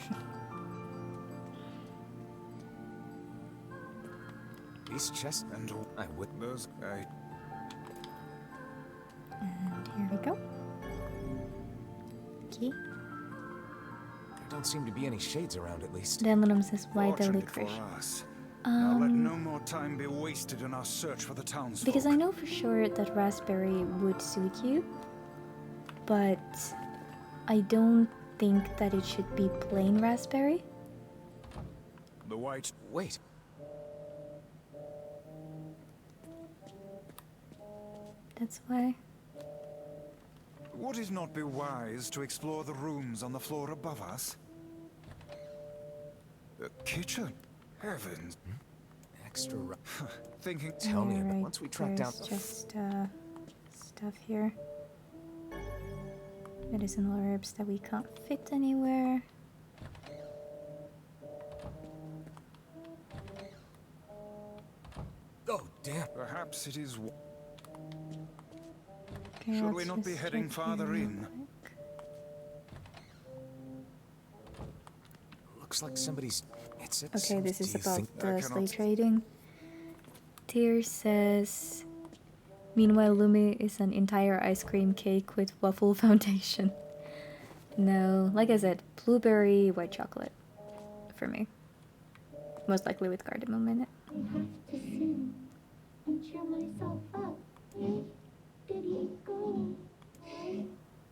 These chests and I would those. And here we go. Okay. There don't seem to be any shades around, at least. Denlum says, "Why the Fortunately licorice?" for us. Now let no more time be wasted in our search for the townsfolk. Because I know for sure that raspberry would suit you, but I don't think that it should be plain raspberry. The white. Wait. That's why. Would it not be wise to explore the rooms on the floor above us? The kitchen? Heavens. Extra. Thinking. Tell me, Alright, once we track down. there's just stuff here. Medicinal herbs that we can't fit anywhere. Oh, damn. Perhaps it is. Okay, Should let's we not be just heading check farther here real in? quick. looks like somebody's... It's Okay, this is Do you about think- the slave trading. Tyr says, meanwhile, Lumi is an entire ice cream cake with waffle foundation. No, like I said, blueberry white chocolate for me. Most likely with cardamom in it. I have to sing and cheer myself up. Where did he go? Why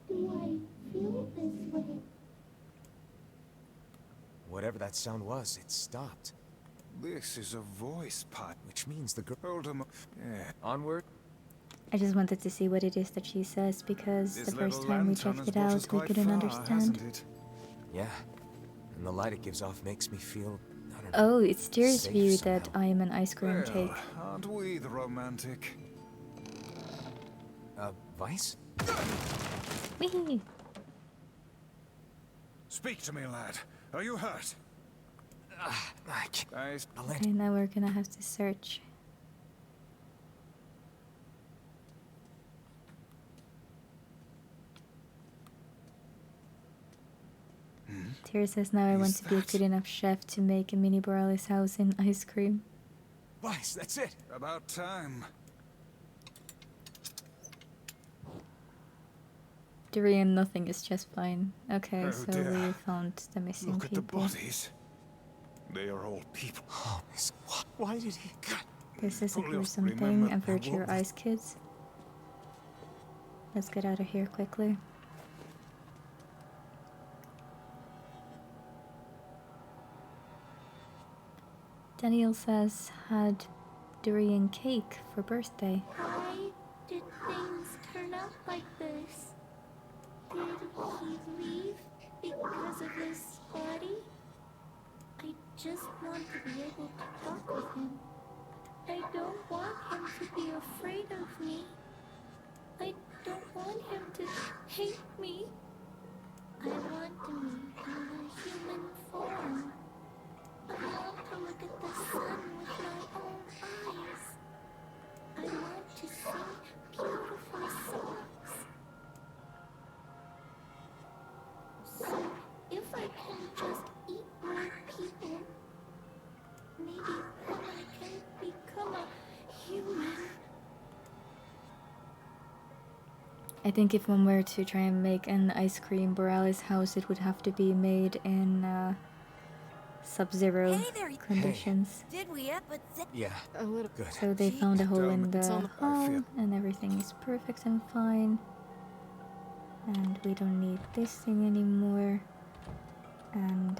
do I feel this way? Whatever that sound was, it stopped. This is a voice pot. Which means the girl... Hold him. Yeah. Onward? I just wanted to see what it is that she says because This the first little time we lantern checked has it brought us out, we quite couldn't far, understand. hasn't it? Yeah. And the light it gives off makes me feel... I don't know. Oh, it's Tyr's safe view somehow. that I am an ice cream Well, cake. aren't we the romantic? Vice? Whee! Speak to me, lad. Are you hurt? Guys, Okay, now we're gonna have to search. Tyr says now I want to be a good enough chef to make a mini Borealis house in ice cream. Vice, that's it. About time. Durian, nothing is just fine. Okay, Oh, so dear. we found the missing Look at the people. bodies. They are all people. Oh, why did he... God. This is a Fully gruesome remember thing. Avert the your woman. eyes, kids. Let's get out of here quickly. Daniel says, had durian cake for birthday. Why did things turn out like this? Did he leave because of his body? I just want to be able to talk with him. I don't want him to be afraid of me. I don't want him to hate me. I want to meet him in a human form. I want to look at the sun with my own eyes. I want to sing beautiful songs. So, if I can just eat more people, maybe then I can become a human. I think if one were to try and make an ice cream Borealis house, it would have to be made in sub-zero conditions. Did we ever Yeah, A little. good. So they found a hole in It's the on the- hull, and everything is perfect and fine. And we don't need this thing anymore. And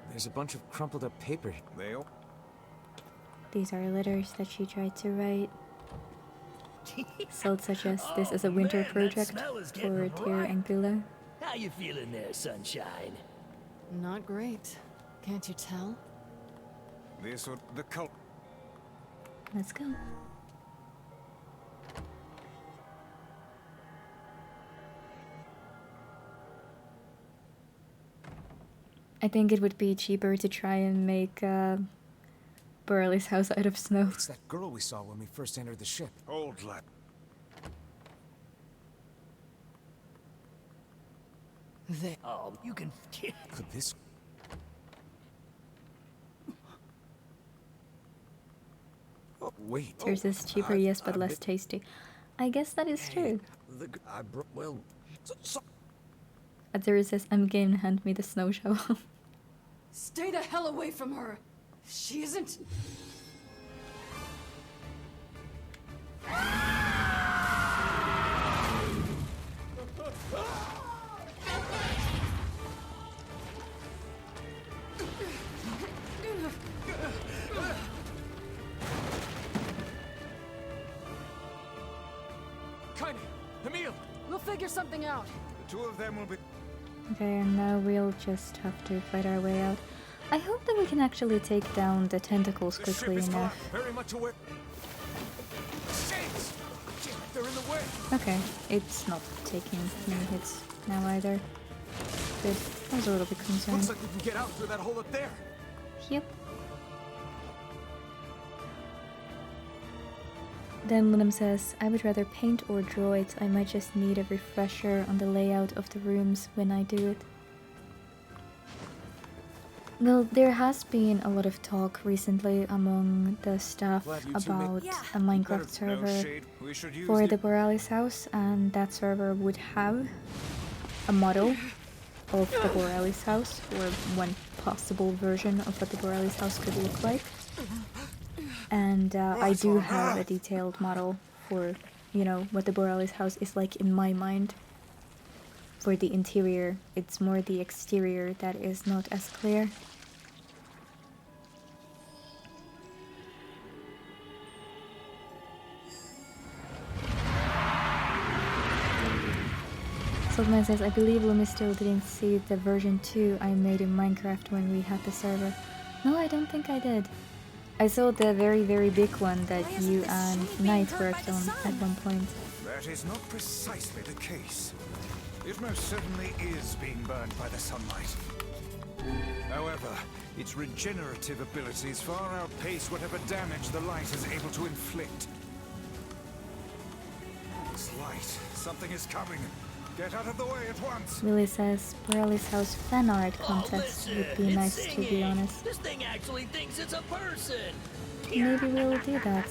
There's a bunch of crumpled up paper. these are letters that she tried to write. Salt suggests this as a winter man, that project smell is for getting Tyr and Gula. How you feeling there, sunshine? Not great. Can't you tell? This would the cult. Let's go. I think it would be cheaper to try and make Borealis house out of snow. It's that girl we saw when we first entered the ship. Hold, lad. They... Oh, you can... Could this... Oh, wait. Tyr says cheaper, yes, but less tasty. I guess that is true. Well... Tyr says, I'm game, hand me the snow shovel. Stay the hell away from her. She isn't. Kind Emil! We'll figure something out. The two of them will be. Okay, and now we'll just have to fight our way out. I hope that we can actually take down the tentacles This ship quickly is enough. very much aware. Shades! Damn it, they're in the way! Okay, it's not taking many hits now either. Good. I was a little bit concerned. Looks like we can get out through that hole up there. Yep. Then Lunam says, I would rather paint or draw it. I might just need a refresher on the layout of the rooms when I do it. Well, there has been a lot of talk recently among the staff Glad you two about made- a Minecraft No server shade. We should use for it. the Borealis house, and that server would have a model of the Borealis house, or one possible version of what the Borealis house could look like. And I do have a detailed model for, you know, what the Borealis house is like in my mind. For the interior, it's more the exterior that is not as clear. Saltman says, I believe Lumi still didn't see the version 2 I made in Minecraft when we had the server. No, I don't think I did. I saw the very, very big one that you and Knight worked on at one point. That is not precisely the case. It most certainly is being burned by the sunlight. However, its regenerative abilities far outpace whatever damage the light is able to inflict. It's light. Something is coming. Get out of the way at once. Lily says, Borealis house fan art contest would be nice to be honest. This thing actually thinks it's a person. Maybe we'll do that.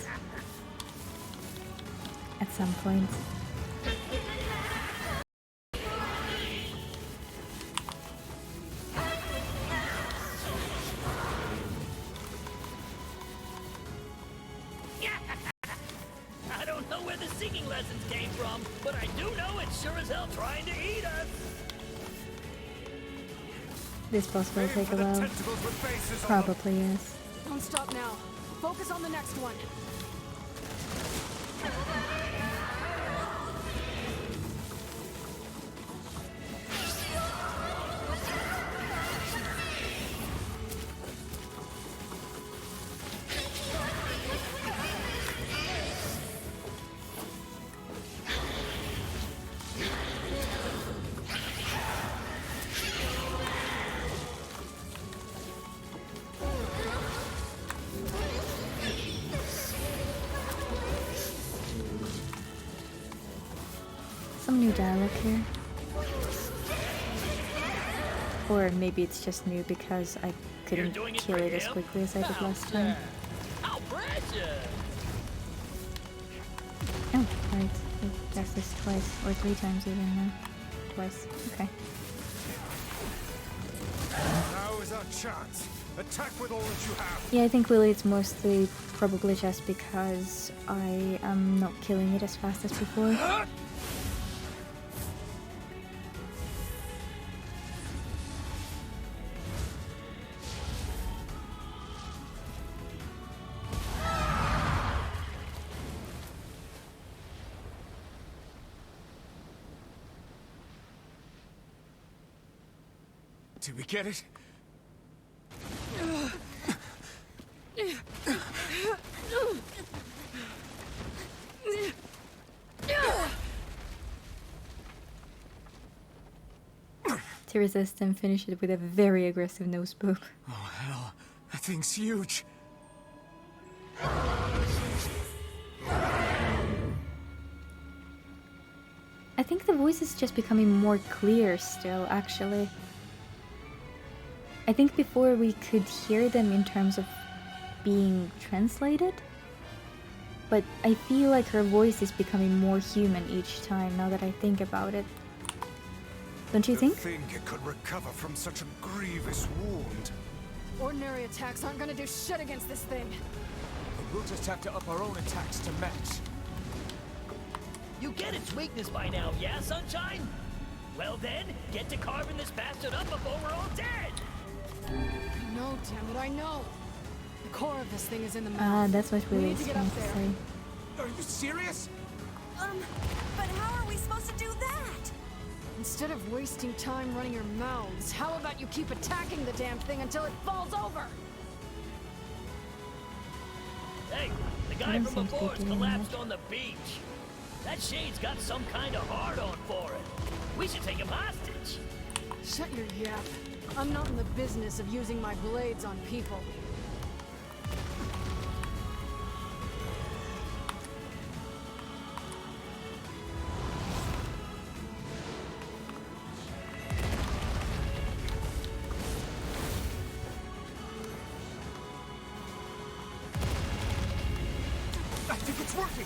At some point. I don't know where the singing lessons came from, but I do know it's sure as hell trying to eat us. This boss will take a while. Probably yes. Don't stop now. Focus on the next one. Some new dialogue here. Or maybe it's just new because I couldn't kill it as quickly as I did last time. How precious! Oh, right. It does this twice, or 3 times even now. Twice. Okay. Now is our chance. Attack with all that you have. Yeah, I think really it's mostly probably just because I am not killing it as fast as before. Did we get it? To resist and finish it with a very aggressive nose poke. Oh hell, that thing's huge. I think the voice is just becoming more clear still, actually. I think before we could hear them in terms of being translated, but I feel like her voice is becoming more human each time now that I think about it. Don't you think? To think it could recover from such a grievous wound. Ordinary attacks aren't gonna do shit against this thing. We'll just have to up our own attacks to match. You get its weakness by now, yeah, Sunshine? Well then, get to carving this bastard up before we're all dead! I know, damn it, I know. The core of this thing is in the mouth. Ah, that's what We we need was to get trying up to there. say. Are you serious? But how are we supposed to do that? Instead of wasting time running your mouths, how about you keep attacking the damn thing until it falls over? Hey, the guy from before's collapsed on the beach. That shade's got some kind of hard-on for it. We should take him hostage. Shut your yap. I'm not in the business of using my blades on people. working!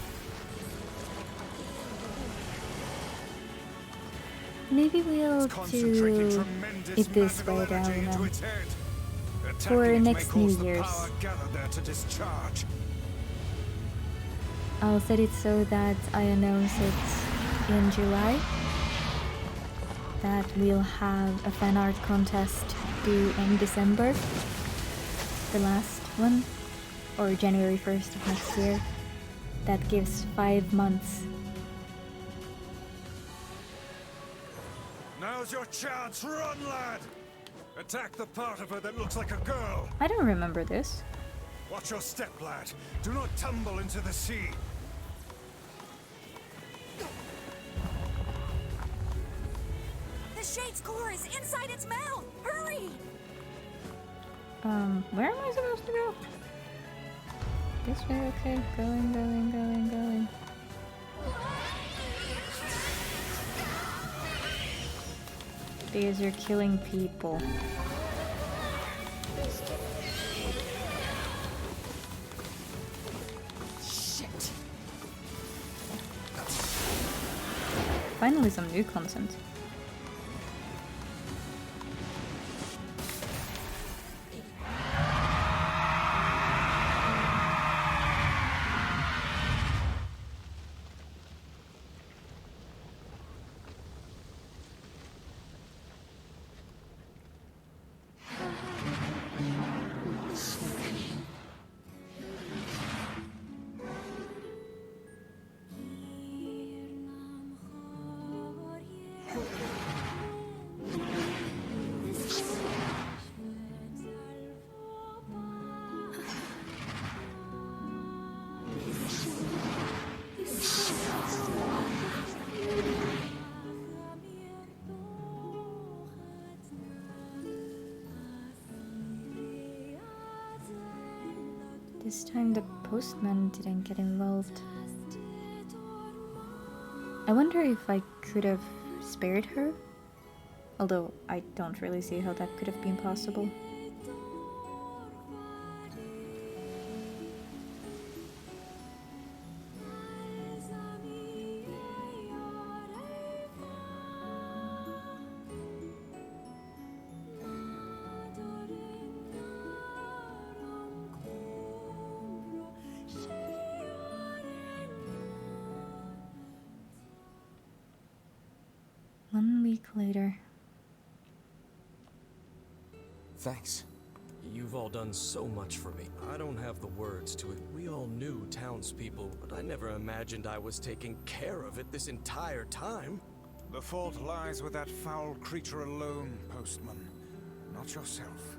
Maybe we'll do it this way down for next New Year's. I'll set it so that I announce it in July. That we'll have a fan art contest due in December, the last one, or January 1st of next year. That gives 5 months. Now's your chance, run, lad! Attack the part of her that looks like a girl! I don't remember this. Watch your step, lad. Do not tumble into the sea. The Shade's core is inside its mouth! Hurry! Where am I supposed to go? This way, okay. Going. Because you're killing people. Shit! Finally some new content. This time the postman didn't get involved. I wonder if I could have spared her? Although I don't really see how that could have been possible. Later. Thanks. You've all done so much for me. I don't have the words to it. We all knew townspeople, but I never imagined I was taking care of it this entire time. The fault lies with that foul creature alone, Postman. Not yourself.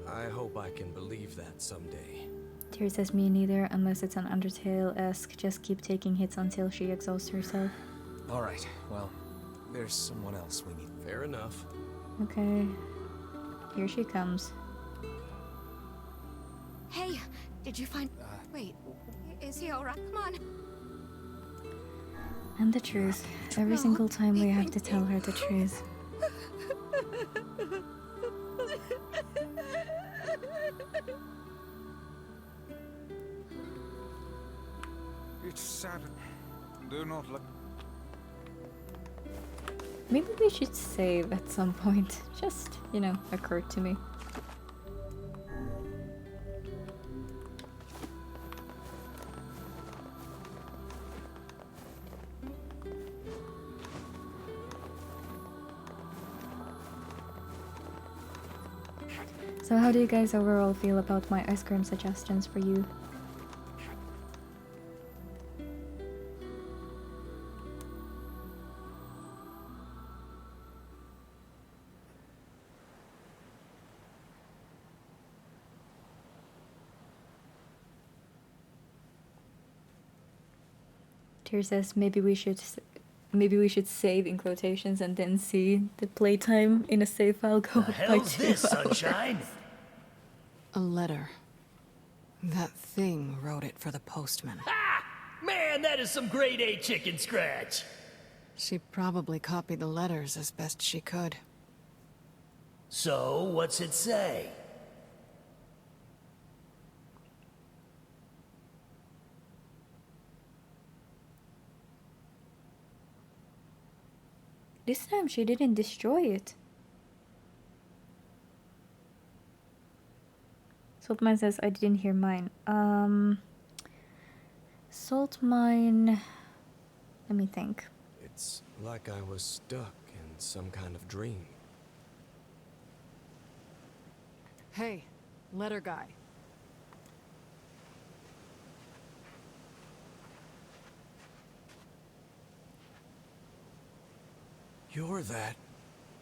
I hope I can believe that someday. Tyr says me neither, unless it's an Undertale-esque, just keep taking hits until she exhausts herself. Alright, well, there's someone else we need. Fair enough. Okay. Here she comes. Hey, did you find... Wait, is he alright? Come on. And the truth. Every single time we have to tell her the truth. It's sad. Do not let... Maybe we should save at some point. Just, you know, occurred to me. So how do you guys overall feel about my ice cream suggestions for you? Tyr says maybe we should save in quotations and then see the playtime in a save file go up by 2 Hell's this, hours. sunshine? A letter. That thing wrote it for the postman. Ha! Man, that is some grade A chicken scratch. She probably copied the letters as best she could. So, what's it say? This time she didn't destroy it. Saltmine says, I didn't hear mine. Saltmine... Let me think. It's like I was stuck in some kind of dream. Hey, letter guy. You're that...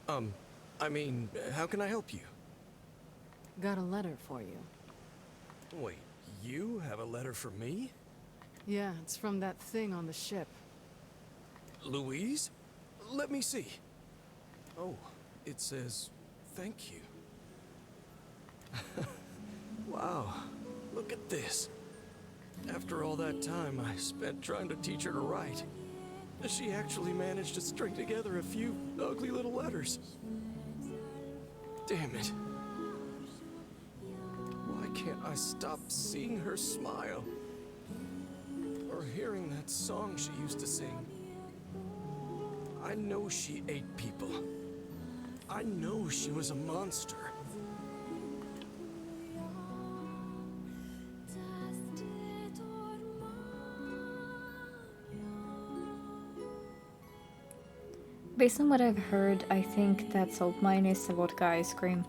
I mean, how can I help you? Got a letter for you. Wait, you have a letter for me? Yeah, it's from that thing on the ship. Louise? Let me see. Oh, it says, thank you. Wow, look at this. After all that time I spent trying to teach her to write, she actually managed to string together a few ugly little letters. Damn it. Why can't I stop seeing her smile? Or hearing that song she used to sing? I know she ate people. I know she was a monster. Based on what I've heard, I think that Saltmine is a vodka ice cream.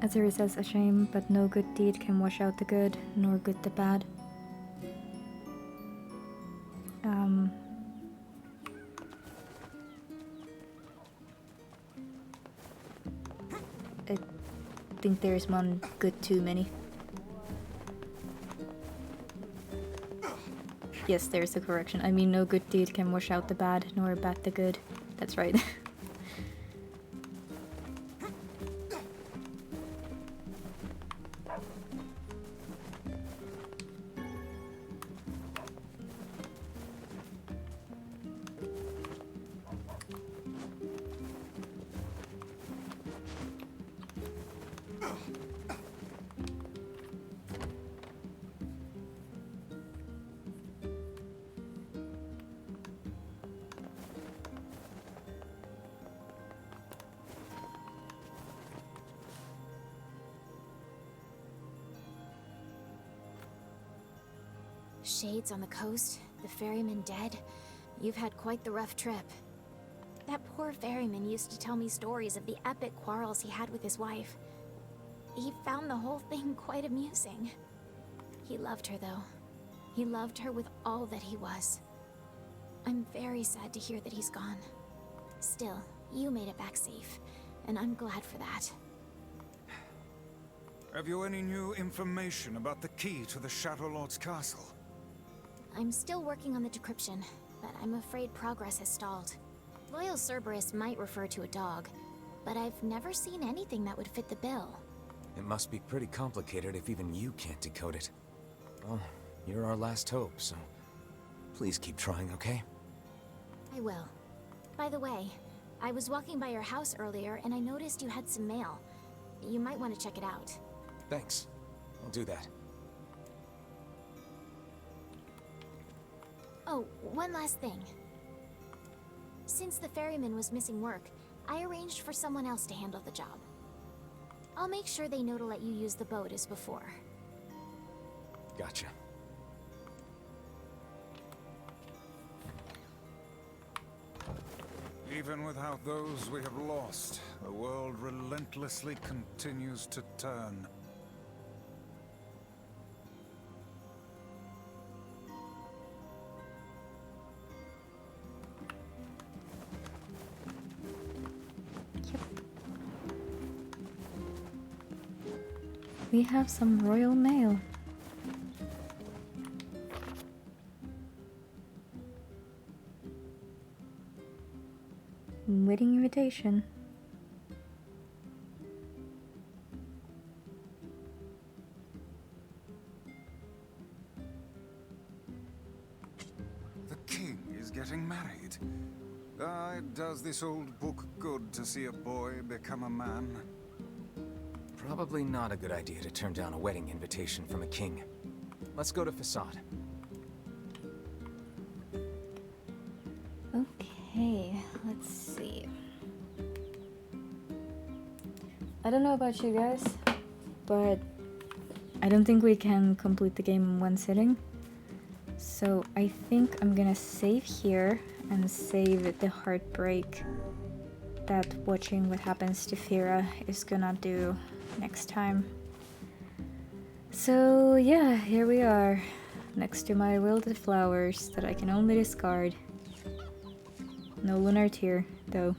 Azuri says, a shame, but no good deed can wash out the good, nor good the bad. I think there's one good too many. Yes, there's a correction. I mean, no good deed can wash out the bad, nor bad the good. That's right. Shades on the coast, the ferryman dead. You've had quite the rough trip. That poor ferryman used to tell me stories of the epic quarrels he had with his wife. He found the whole thing quite amusing. He loved her, though. He loved her with all that he was. I'm very sad to hear that he's gone. Still, you made it back safe, and I'm glad for that. Have you any new information about the key to the Shadow Lord's castle? I'm still working on the decryption, but I'm afraid progress has stalled. Loyal Cerberus might refer to a dog, but I've never seen anything that would fit the bill. It must be pretty complicated if even you can't decode it. Well, you're our last hope, so please keep trying, okay? I will. By the way, I was walking by your house earlier and I noticed you had some mail. You might want to check it out. Thanks. I'll do that. Oh, one last thing. Since the ferryman was missing work, I arranged for someone else to handle the job. I'll make sure they know to let you use the boat as before. Gotcha. Even without those we have lost, the world relentlessly continues to turn. We have some royal mail. Wedding invitation. getting married. Does this old book good to see a boy become a man? Probably not a good idea to turn down a wedding invitation from a king. Let's go to Facade. Okay, let's see. I don't know about you guys, but I don't think we can complete the game in one sitting. So I think I'm gonna save here and save the heartbreak that watching what happens to Fira is gonna do next time. So yeah, here we are, next to my wilted flowers that I can only discard. No lunar tear, though,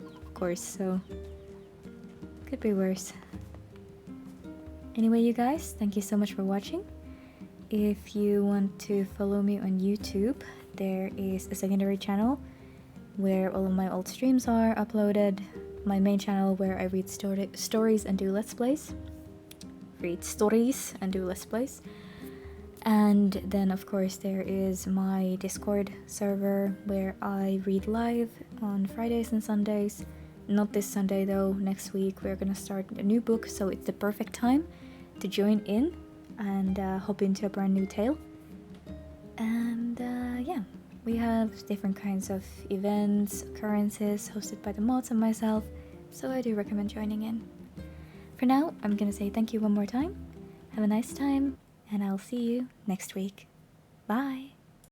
of course, so could be worse. Anyway, you guys, thank you so much for watching. If you want to follow me on YouTube, there is a secondary channel where all of my old streams are uploaded. My main channel where I read stories and do let's plays. And then of course there is my Discord server where I read live on Fridays and Sundays. Not this Sunday though, next week we're gonna start a new book, so it's the perfect time to join in and hop into a brand new tale. And yeah, we have different kinds of events, occurrences hosted by the mods and myself, so I do recommend joining in. For now, I'm gonna say thank you one more time, have a nice time, and I'll see you next week. Bye!